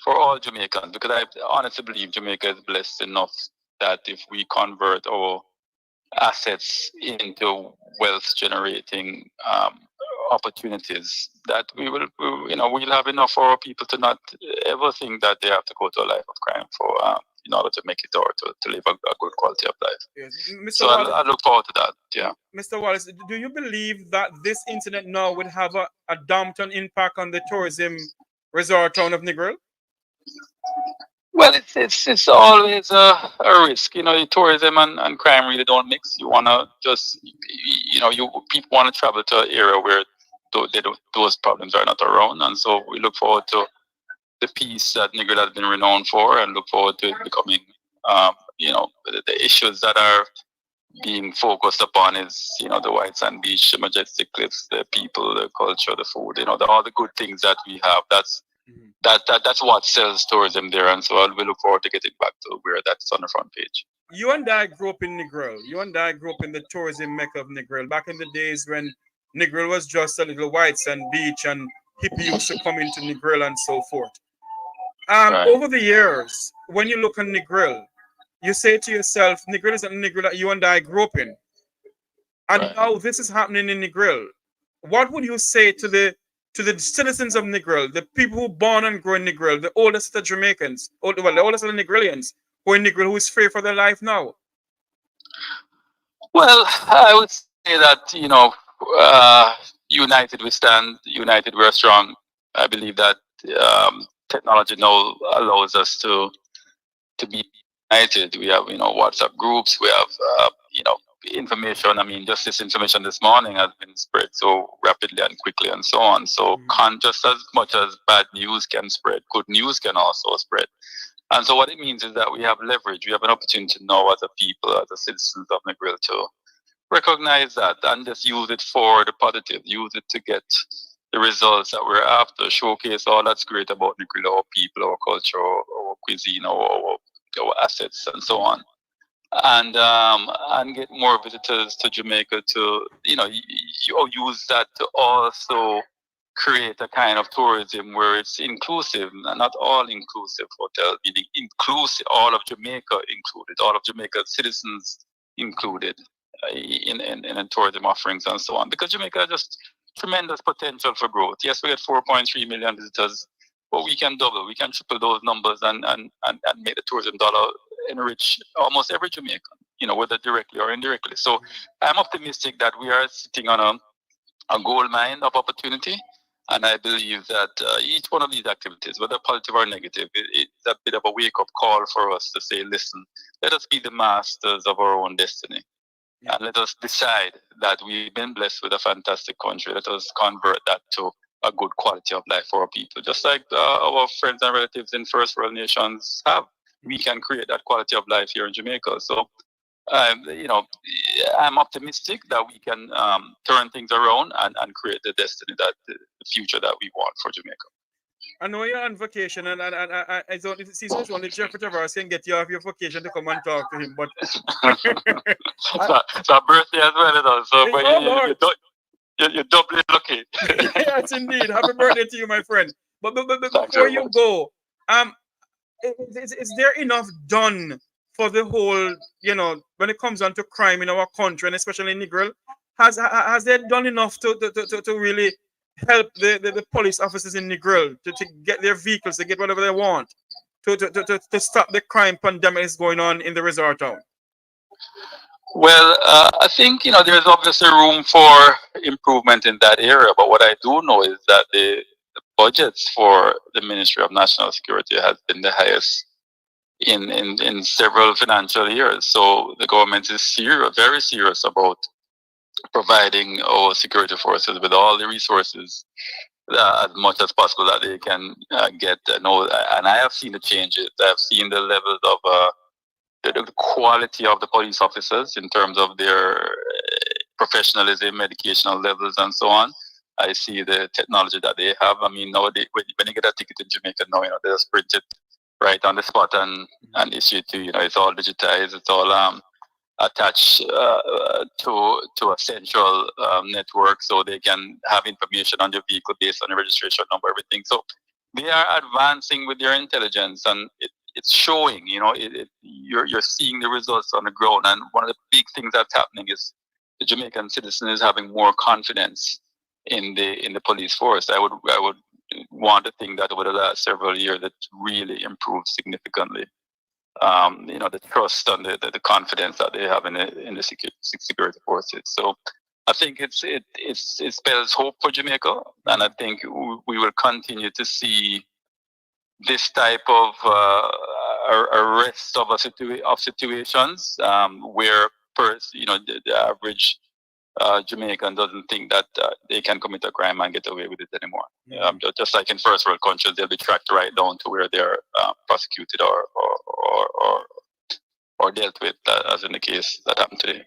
all Jamaicans. Because I honestly believe Jamaica is blessed enough that if we convert our assets into wealth generating opportunities, that we'll have enough for our people to not ever think that they have to go to a life of crime for in order to make it or to live a good quality of life. Yes. Mr. So Wallace, I look forward to that. Yeah. Mr. Wallace, do you believe that this incident now would have a damping impact on the tourism resort town of Negril? Well, it's always a risk. You know, tourism and crime really don't mix. You wanna just, people want to travel to an area where those problems are not around, and so we look forward to the peace that Negril has been renowned for, and look forward to it becoming, the issues that are being focused upon is, the white sand beach, the majestic cliffs, the people, the culture, the food, all the good things that we have. That's what sells tourism there, and so we look forward to getting back to where that's on the front page. You and I grew up in Negril. You and I grew up in the tourism mecca of Negril, back in the days when Negril was just a little white sand beach and hippie used to come into Negril and so forth. Right. Over the years, when you look on Negril, you say to yourself, Negril is a Negril that you and I grew up in. And right. Now this is happening in Negril. What would you say to the citizens of Negril, the people who born and grew in Negril, the oldest of the Jamaicans, the oldest of the Negrilians who are in Negril, who is free for their life now? Well, I would say that, united we stand, united we're strong. I believe that technology now allows us to be united. We have, WhatsApp groups, we have, information. I mean, just this information this morning has been spread so rapidly and quickly and so on. So just as much as bad news can spread, good news can also spread. And so what it means is that we have leverage. We have an opportunity now as a people, as a citizens of Negril, to recognize that and just use it for the positive, use it to get the results that we're after, showcase all that's great about Negril, our people, our culture, our cuisine, our assets, and so on. And get more visitors to Jamaica to, use that to also create a kind of tourism where it's inclusive, not all inclusive hotel, meaning inclusive, all of Jamaica included, all of Jamaica's citizens included in tourism offerings and so on. Because Jamaica has just tremendous potential for growth. Yes, we get 4.3 million visitors, but we can double, we can triple those numbers and make the tourism dollar enrich almost every Jamaican, whether directly or indirectly. So I'm optimistic that we are sitting on a gold mine of opportunity. And I believe that each one of these activities, whether positive or negative, it's a bit of a wake-up call for us to say, listen, let us be the masters of our own destiny. Yeah. And let us decide that we've been blessed with a fantastic country. Let us convert that to a good quality of life for our people. Just like our friends and relatives in first world nations have. We can create that quality of life here in Jamaica. So, I'm optimistic that we can turn things around and create the destiny, that the future that we want for Jamaica. I know you're on vacation, and I don't see so only Jeffrey Tavares can get you off your vacation to come and talk to him. But it's our birthday as well, so you're doubly lucky. Yes, indeed. Happy birthday to you, my friend. But before you go, is there enough done for the whole, when it comes down to crime in our country, and especially in Negril? Has they done enough to really help the police officers in Negril to get their vehicles, to get whatever they want, to stop the crime pandemic is going on in the resort town? Well, I think, there's obviously room for improvement in that area. But what I do know is that the budgets for the Ministry of National Security has been the highest in several financial years. So the government is very serious about providing our security forces with all the resources as much as possible that they can get. No, and I have seen the changes. I've seen the levels of the quality of the police officers in terms of their professionalism, educational levels, and so on. I see the technology that they have. I mean, nowadays, when you get a ticket in Jamaica now, they just print it right on the spot and issue it to you. It's all digitized. It's all attached to a central network, so they can have information on your vehicle based on the registration number, everything. So they are advancing with their intelligence, and it's showing. You're seeing the results on the ground. And one of the big things that's happening is the Jamaican citizen is having more confidence in the police force. I would want to think that over the last several years it really improved significantly. The trust and the confidence that they have in the security forces. So I think it spells hope for Jamaica, and I think we will continue to see this type of arrest of situations where the average Jamaican doesn't think that they can commit a crime and get away with it anymore. Just like in first world countries, they'll be tracked right down to where they're prosecuted or dealt with, as in the case that happened today.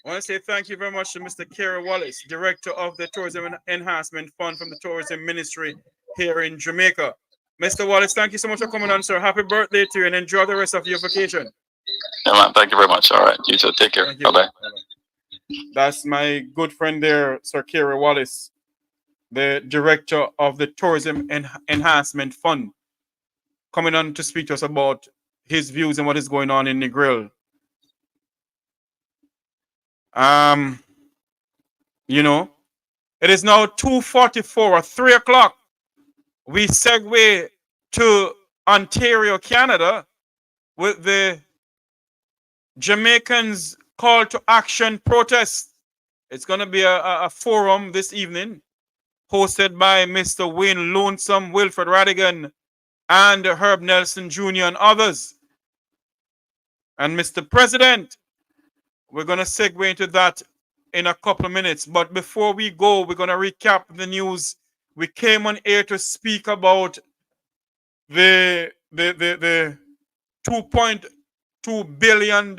I want to say thank you very much to Mr. Kerry Wallace, Director of the Tourism Enhancement Fund from the Tourism Ministry here in Jamaica. Mr. Wallace, thank you so much for coming on, sir. Happy birthday to you, and enjoy the rest of your vacation. Yeah, man. Thank you very much. All right. You too. Take care. Bye-bye. That's my good friend there, Sir Kerry Wallace, the Director of the Tourism Enhancement Fund, coming on to speak to us about his views and what is going on in Negril. It is now 2:44 or 3 o'clock. We segue to Ontario, Canada, with the Jamaicans call to action protest. It's going to be a forum this evening hosted by Mr. Wayne Lonesome, Wilfred Radigan, and Herb Nelson Jr. and others. And Mr. President, we're going to segue into that in a couple of minutes. But before we go, we're going to recap the news. We came on air to speak about the $2.2 billion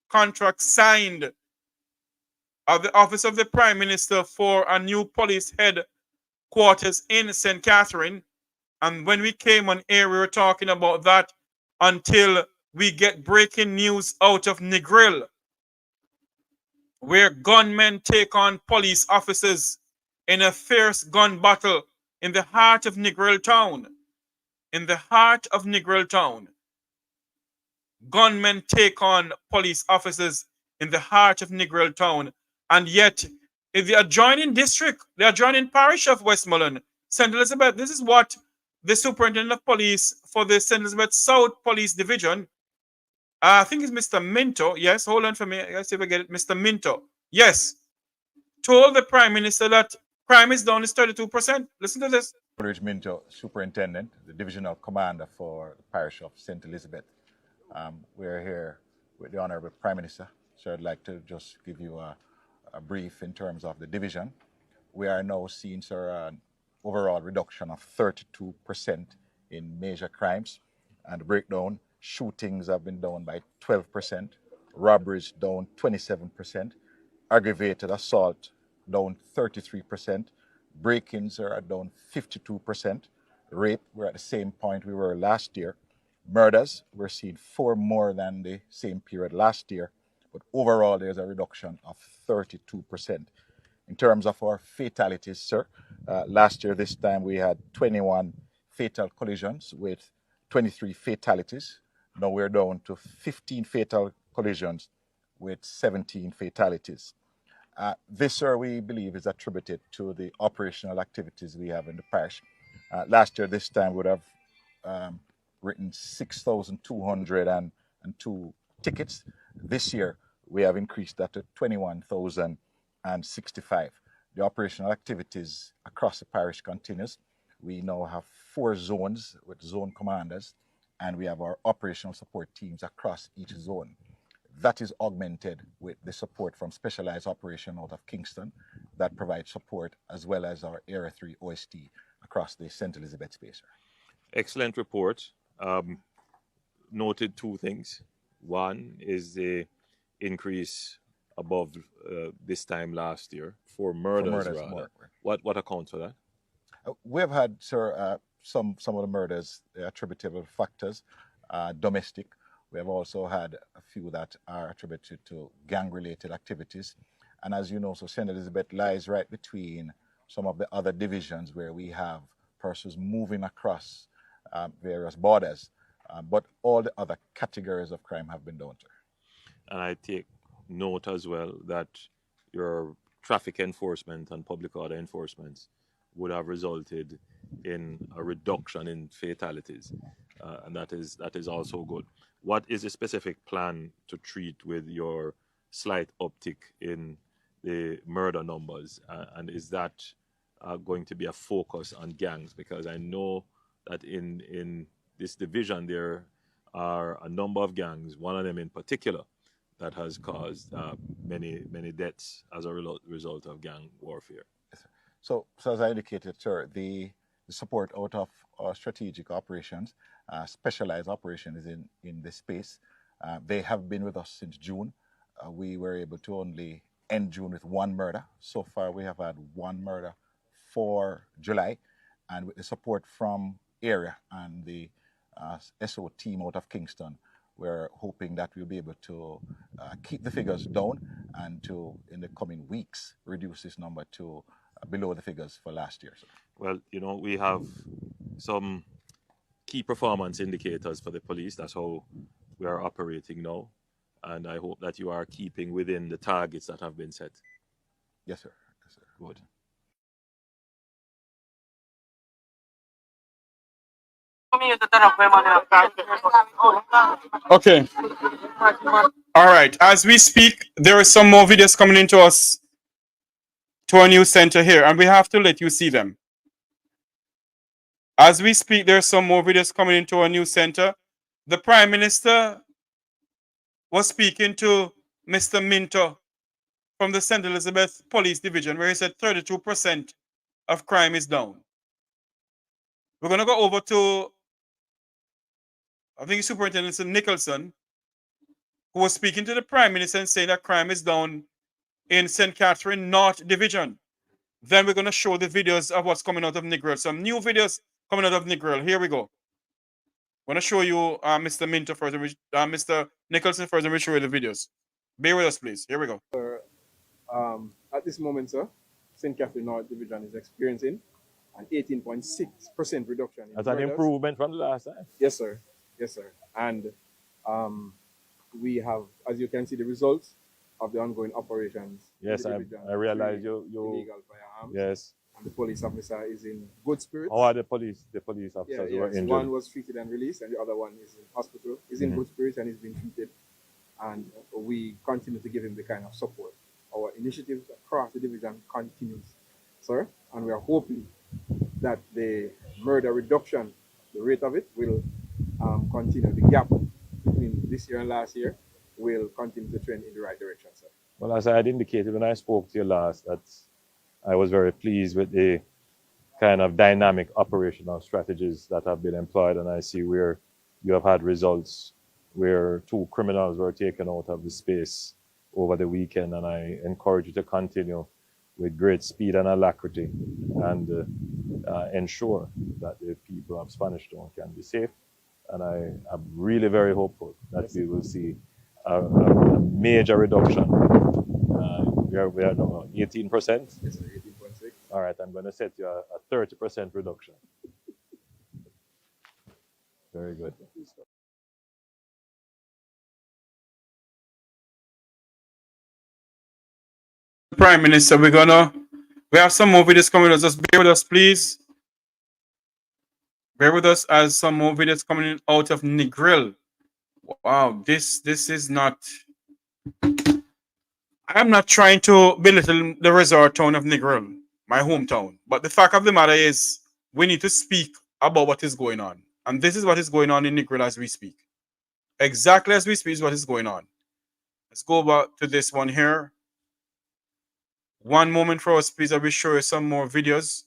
contract signed of the Office of the Prime Minister for a new police headquarters in St. Catherine. And when we came on air, we were talking about that until we get breaking news out of Negril, where gunmen take on police officers in a fierce gun battle in the heart of Negril town. In the heart of Negril town, gunmen take on police officers in the heart of Negril town, and yet in the adjoining district, the adjoining parish of Westmoreland, St. Elizabeth, this is what the Superintendent of Police for the St. Elizabeth South Police Division, I think it's Mr. Minto, yes, hold on for me, let's see if I get it, Mr. Minto, yes, told the Prime Minister that crime is down is 32%. Listen to this. Coleridge Minto, Superintendent, the Divisional Commander for the Parish of St. Elizabeth. We're here with the Honorable Prime Minister, so I'd like to just give you a brief in terms of the division. We are now seeing, sir, an overall reduction of 32% in major crimes, and the breakdown, shootings have been down by 12%, robberies down 27%, aggravated assault down 33%, break-ins are down 52%, rape, we're at the same point we were last year, murders, we're seeing 4 more than the same period last year, but overall there's a reduction of 32%. In terms of our fatalities, sir, last year this time we had 21 fatal collisions with 23 fatalities. Now we're down to 15 fatal collisions with 17 fatalities. This, sir, we believe is attributed to the operational activities we have in the parish. Last year, this time, we would have written 6,202 tickets. This year, we have increased that to 21,065. The operational activities across the parish continues. We now have 4 zones with zone commanders, and we have our operational support teams across each zone. That is augmented with the support from specialized operation out of Kingston that provide support as well as our Area 3 OST across the St. Elizabeth space. Excellent report. Noted two things. One is the increase above this time last year for murders, rather. More. What accounts for that? We have had, sir, some of the murders attributable to factors, domestic. We have also had a few that are attributed to gang-related activities. And as you know, so St. Elizabeth lies right between some of the other divisions where we have persons moving across various borders. But all the other categories of crime have been down, sir. And I take note as well that your traffic enforcement and public order enforcement would have resulted in a reduction in fatalities. And that is also good. What is the specific plan to treat with your slight uptick in the murder numbers? And is that going to be a focus on gangs? Because I know that in this division there are a number of gangs, one of them in particular, that has caused many deaths as a result of gang warfare. So as I indicated, sir, the support out of our strategic operations, specialized operations in this space, they have been with us since June. We were able to only end June with one murder. So far, we have had one murder for July, and with the support from area and the SO team out of Kingston, we're hoping that we'll be able to keep the figures down and to, in the coming weeks, reduce this number to below the figures for last year. Sir. Well, you know, we have some key performance indicators for the police. That's how we are operating now. And I hope that you are keeping within the targets that have been set. Yes, sir. Yes, sir. Good. Okay. All right. As we speak, there are some more videos coming into us to our new center here, and we have to let you see them. As we speak, there are some more videos coming into our new center. The Prime Minister was speaking to Mr. Minto from the St. Elizabeth Police Division, where he said 32% of crime is down. We're going to go over to, I think, Superintendent Nicholson, who was speaking to the Prime Minister and saying that crime is down in St. Catherine North Division. Then we're going to show the videos of what's coming out of Negril. Some new videos coming out of Negril. Here we go. I'm going to show you Mr. Minto first, Mr. Nicholson first, and we'll show you the videos. Bear with us, please. Here we go. At this moment, sir, St. Catherine North Division is experiencing an 18.6% reduction. That's an improvement from the last time. Yes, sir. Yes, sir. And we have, as you can see, the results of the ongoing operations. Yes, I realize you illegal firearms. Yes. And the police officer is in good spirits. How are the police officers who are injured? One was treated and released, and the other one is in hospital. He's in good spirits and he's been treated. And we continue to give him the kind of support. Our initiatives across the division continues, sir, and we are hoping that the murder reduction, the rate of it, will continue. The gap between this year and last year will continue to trend in the right direction, sir. Well, as I had indicated when I spoke to you last, that I was very pleased with the kind of dynamic operational strategies that have been employed, and I see where you have had results where 2 criminals were taken out of the space over the weekend, and I encourage you to continue with great speed and alacrity and ensure that the people of Spanish Town can be safe. And I am really very hopeful that we will see a major reduction. We are now 18%. Yes, sir, 18.6. All right, I'm going to set you a 30% reduction. Very good. Prime Minister, we have some more videos coming up. Just bear with us, please. Bear with us as some more videos coming in out of Negril. Wow, this is not. I'm not trying to belittle the resort town of Negril, my hometown. But the fact of the matter is, we need to speak about what is going on. And this is what is going on in Negril as we speak. Exactly as we speak is what is going on. Let's go back to this one here. One moment for us, please. I will show you some more videos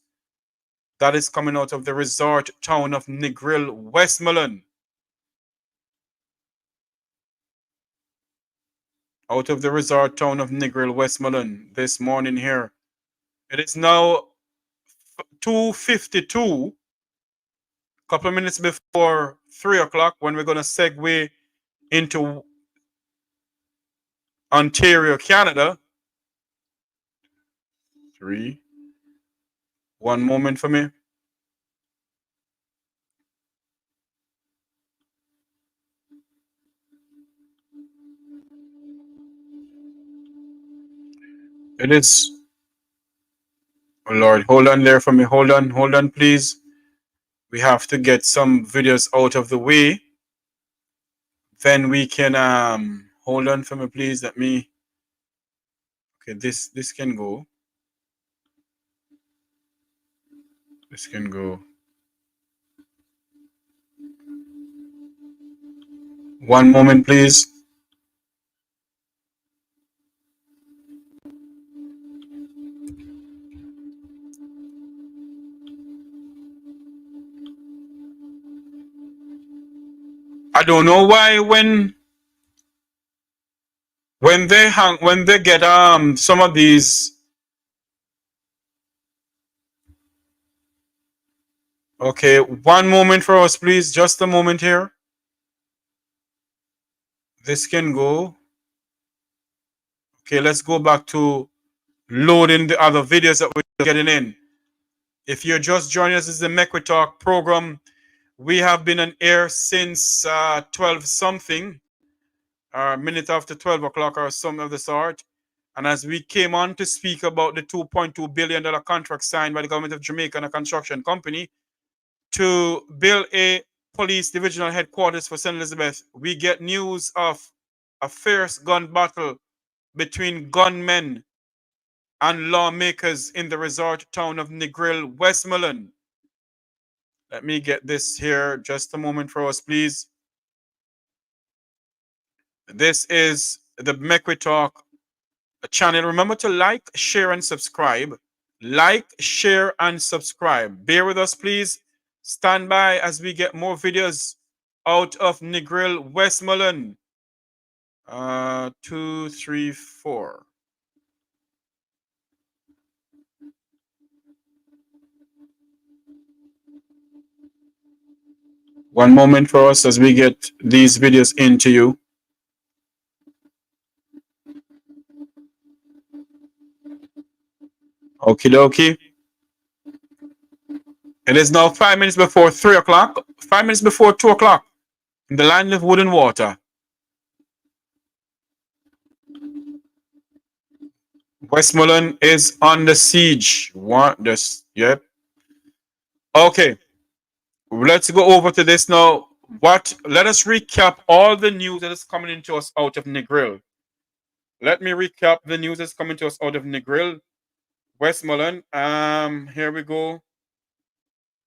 that is coming out of the resort town of Negril, Westmoreland. Out of the resort town of Negril, Westmoreland, this morning here. It is now 2:52, a couple of minutes before 3 o'clock, when we're going to segue into Ontario, Canada. 3. One moment for me. It is. Oh Lord, hold on there for me. Hold on, please. We have to get some videos out of the way. Then we can hold on for me, please. Let me. Okay, this can go. This can go. One moment, please. I don't know why when they get some of these. Okay, one moment for us, please. Just a moment here. This can go. Okay, let's go back to loading the other videos that we're getting in. If you're just joining us, this is the Mecwe Talk program. We have been on air since 12 something, or a minute after 12 o'clock or some of the sort. And as we came on to speak about the $2.2 billion contract signed by the government of Jamaica and a construction company to build a police divisional headquarters for St. Elizabeth, we get news of a fierce gun battle between gunmen and lawmakers in the resort town of Negril, Westmoreland. Let me get this here. Just a moment for us, please. This is the Mecwe Talk channel. Remember to like, share, and subscribe. Like, share, and subscribe. Bear with us, please. Stand by as we get more videos out of Negril, Westmoreland. 2, 3, 4. One moment for us as we get these videos into you. Okie dokie. It is now 5 minutes before 3 o'clock, 5 minutes before 2 o'clock in the land of wood and water. Westmoreland is under siege. Yep. Okay. Let's go over to this now. Let us recap all the news that is coming into us out of Negril. Let me recap the news that's coming to us out of Negril, Westmoreland. Here we go.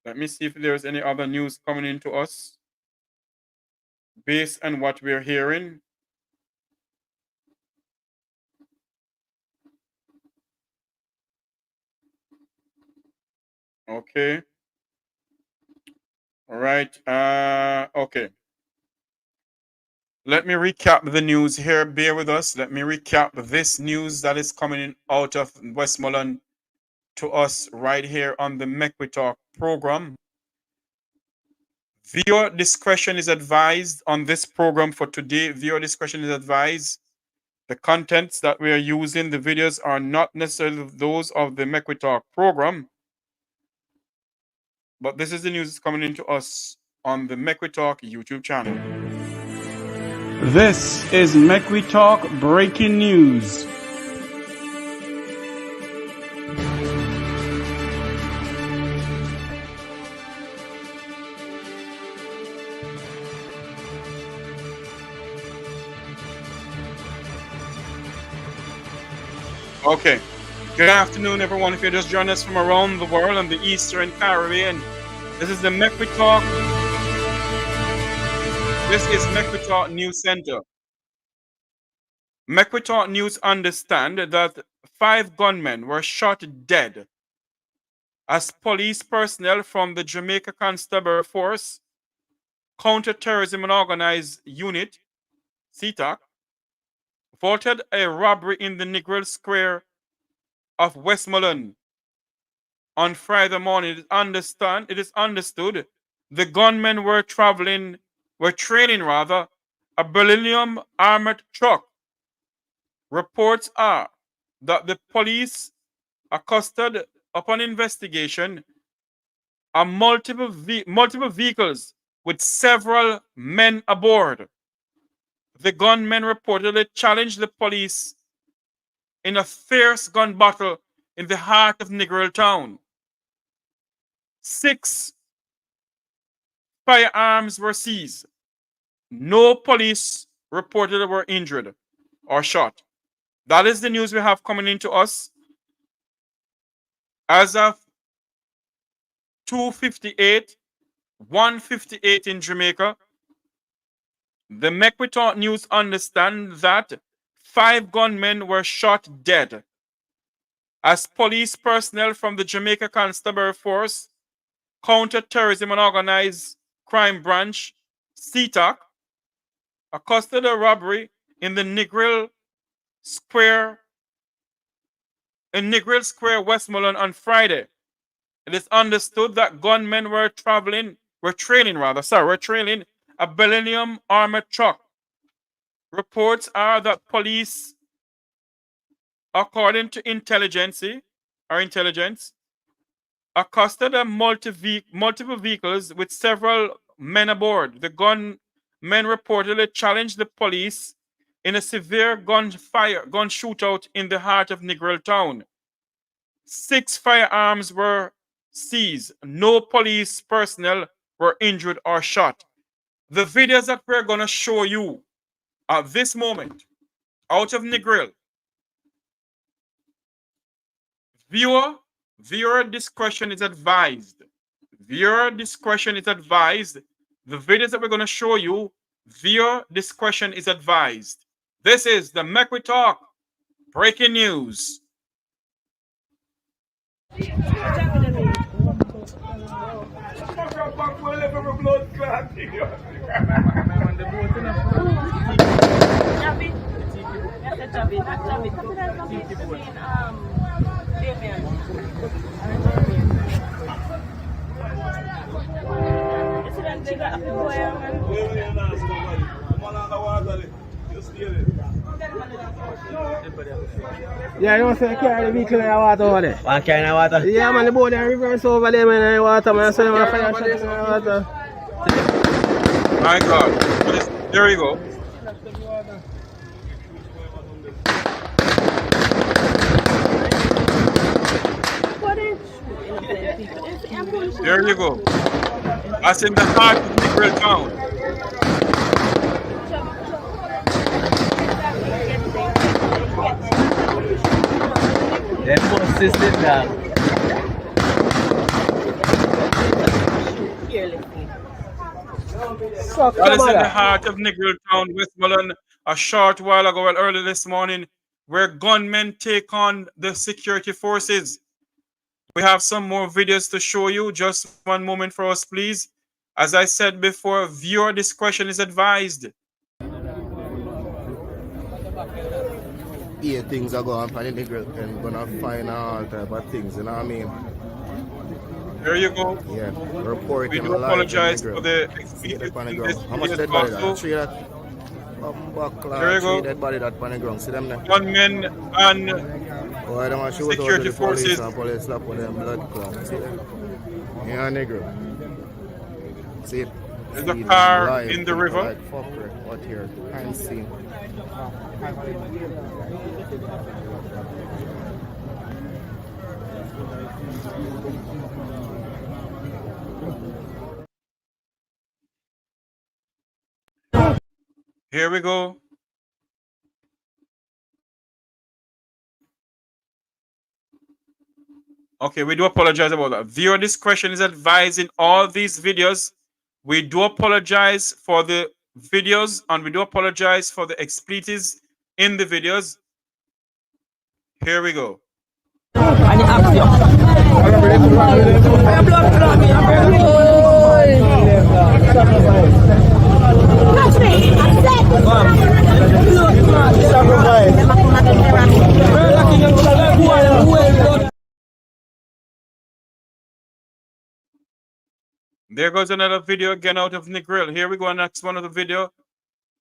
Let me see if there's any other news coming into us based on what we're hearing. Okay. All right. Okay. Let me recap the news here. Bear with us. Let me recap this news that is coming in out of Westmoreland to us right here on the Mecwe Talk program. Viewer discretion is advised on this program for today. Viewer discretion is advised. The contents that we are using, the videos, are not necessarily those of the Mecwe Talk program. But this is the news that's coming into us on the Mecwe Talk YouTube channel. This is Mecwe Talk Breaking News. Okay. Good afternoon, everyone. If you're just joining us from around the world and the Eastern Caribbean, this is the Mecwe Talk. This is Mecwe Talk News Center. Mecwe Talk News understand that 5 gunmen were shot dead as police personnel from the Jamaica Constabulary Force, Counterterrorism and Organized Unit, CTOC, faulted a robbery in the Negril Square of Westmoreland on Friday morning. It is understood the gunmen were trailing a beryllium armored truck. Reports are that the police accosted upon investigation are multiple vehicles with several men aboard. The gunmen reportedly challenged the police in a fierce gun battle in the heart of Negril town. 6 firearms were seized. No police reported were injured or shot. That is the news we have coming into us as of 2:58, 1:58 in Jamaica. The Mekwitort News understand that 5 gunmen were shot dead as police personnel from the Jamaica Constabulary Force, Counterterrorism and Organized Crime Branch, CTOC, accosted a robbery in the Negril Square, Westmoreland on Friday. It is understood that gunmen were trailing a beryllium armored truck. Reports are that police, according to intelligence, accosted a multiple vehicles with several men aboard. The gunmen reportedly challenged the police in a severe gun shootout in the heart of Negril town. 6 firearms were seized. No police personnel were injured or shot. The videos that we're going to show you at this moment out of Negril, viewer discretion is advised. Viewer discretion is advised. The videos that we're going to show you, viewer discretion is advised. This is the Mekwitort breaking news. Yeah, you want to carry the vehicle in the water over there? One carry in the water? Yeah, man, the boat there reverse over there, man, in the water, man. So you want to fire shot in the water. My God. There you go. There you go. That's in the heart of Negril town. That poor system now. That is in the heart of Negril town, Westmoreland, a short while ago, well, early this morning, where gunmen take on the security forces. We have some more videos to show you. Just one moment for us, please. As I said before, viewer discretion is advised. Yeah, things are going on in the Negril and gonna find all type of things, you know what I mean? There you go. Yeah, reporting. We do apologize for the How much dead body that? 3 that? There you go. 3 dead body that on the ground. See them there? Gunmen and I don't want to shoot security the police forces. and police slap with them blood clot. See them? Yeah, Negril. See it? There's a car in the river. Like fucker. What here? Can't see. Here we go. Okay, we do apologize about that. Viewer discretion is advised in all these videos. We do apologize for the videos and we do apologize for the expletives in the videos. Here we go. There goes another video again out of Negril. Here we go, next one of the video.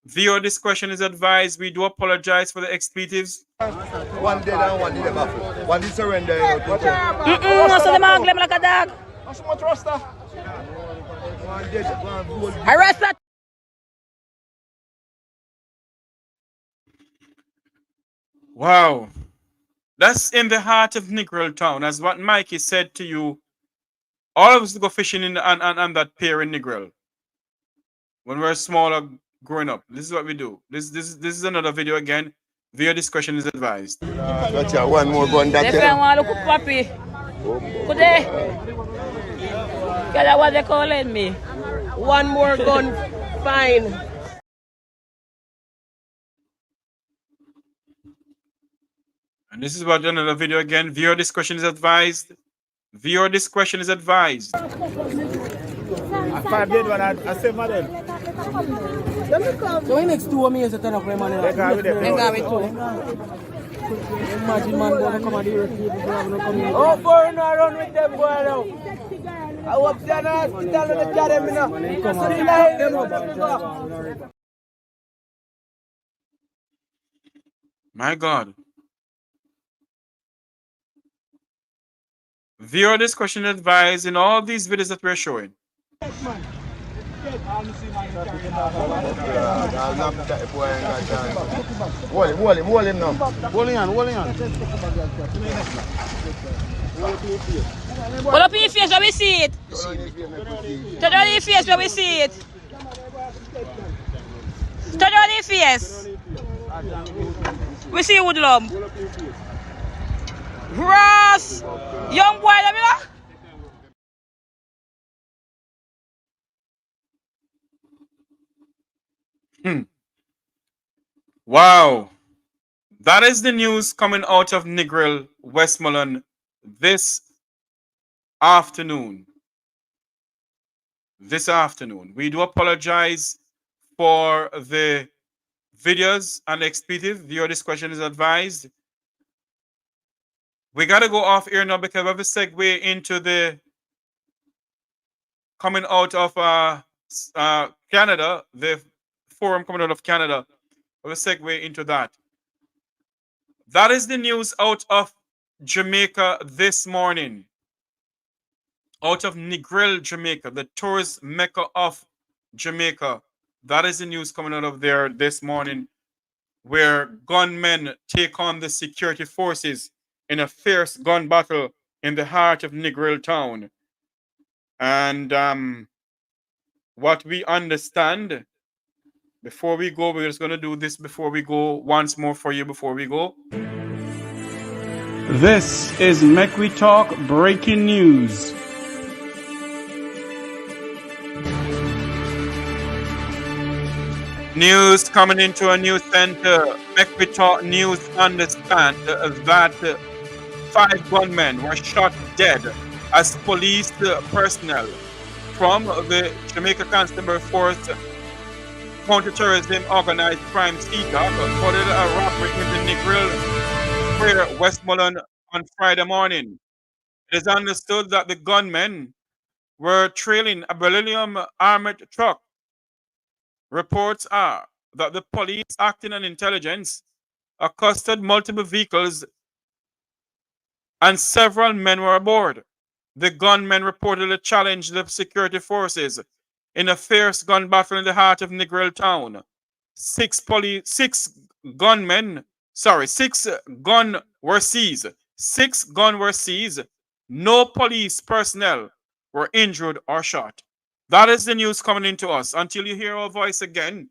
Viewer discretion is advised. We do apologize for the expletives. One dead and one in the baffle. One is surrender. So them angle like a dog. Arrest that. Wow. That's in the heart of Negril town, as what Mikey said to you. All of us go fishing in on that pier in Negril. When we were smaller, growing up. This is what we do. This is another video again. Viewer discretion is advised. Gotcha. One more gun that They want to look puppy. Could they? That's what they calling me. One more gun, fine. And this is about another video again. Viewer discretion is advised. Viewer discretion is advised. I 5 dead one, I 7 of them. So in next 2 years, I turn up my money. They got with them. They got with too. Imagine man, boy, come on here. Oh, foreign I run with them, boy, now. I hope they're not hospital with the carry me now. My God. Viewer discretion advised in all these videos that we're showing. Hold him now. Hold him on. Hold up your face where we see it. Turn on your face where we see it. Turn on your face. We see Woodlum. Ross! Young boy, let me know. Wow. That is the news coming out of Negril, Westmoreland this afternoon. We do apologize for the videos and expletive. Viewer discretion is advised. We got to go off here now because we have a segue into the coming out of Canada, the forum coming out of Canada. We have a segue into that. That is the news out of Jamaica this morning. Out of Negril, Jamaica, the tourist mecca of Jamaica. That is the news coming out of there this morning, where gunmen take on the security forces in a fierce gun battle in the heart of Negril town. And what we understand, before we go, we're just going to do this before we go, once more for you before we go. This is Make We Talk Breaking News. News coming into a news center. Make We Talk News understand that 5 gunmen were shot dead as police personnel from the Jamaica Constabulary Force counter-terrorism organized crime CTOC reported a robbery in the Negril Square, Westmoreland on Friday morning. It is understood that the gunmen were trailing a beryllium armored truck. Reports are that the police, acting on intelligence, accosted multiple vehicles and several men were aboard. The gunmen reportedly challenged the security forces in a fierce gun battle in the heart of Negril town. 6 gun were seized. 6 guns were seized. No police personnel were injured or shot. That is the news coming into us. Until you hear our voice again,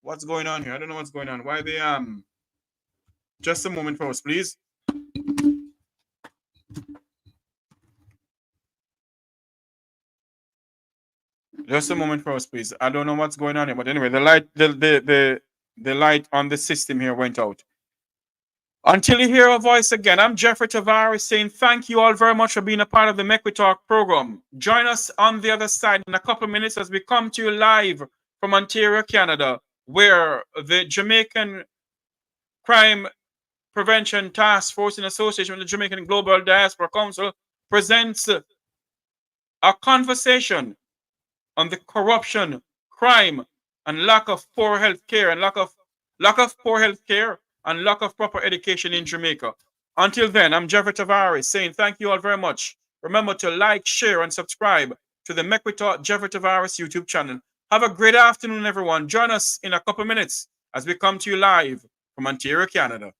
what's going on here? I don't know what's going on. Why they just a moment for us, please. Just a moment for us, please. I don't know what's going on here, but anyway, the light on the system here went out. Until you hear our voice again, I'm Jeffrey Tavares saying thank you all very much for being a part of the Make We Talk program. Join us on the other side in a couple of minutes as we come to you live from Ontario, Canada, where the Jamaican Crime Prevention Task Force in association with the Jamaican Global Diaspora Council presents a conversation on the corruption, crime, and lack of poor health care and lack of poor health care and lack of proper education in Jamaica. Until then, I'm Jeffrey Tavares saying thank you all very much. Remember to like, share, and subscribe to the Make We Talk Jeffrey Tavares YouTube channel. Have a great afternoon, everyone. Join us in a couple minutes as we come to you live from Ontario, Canada.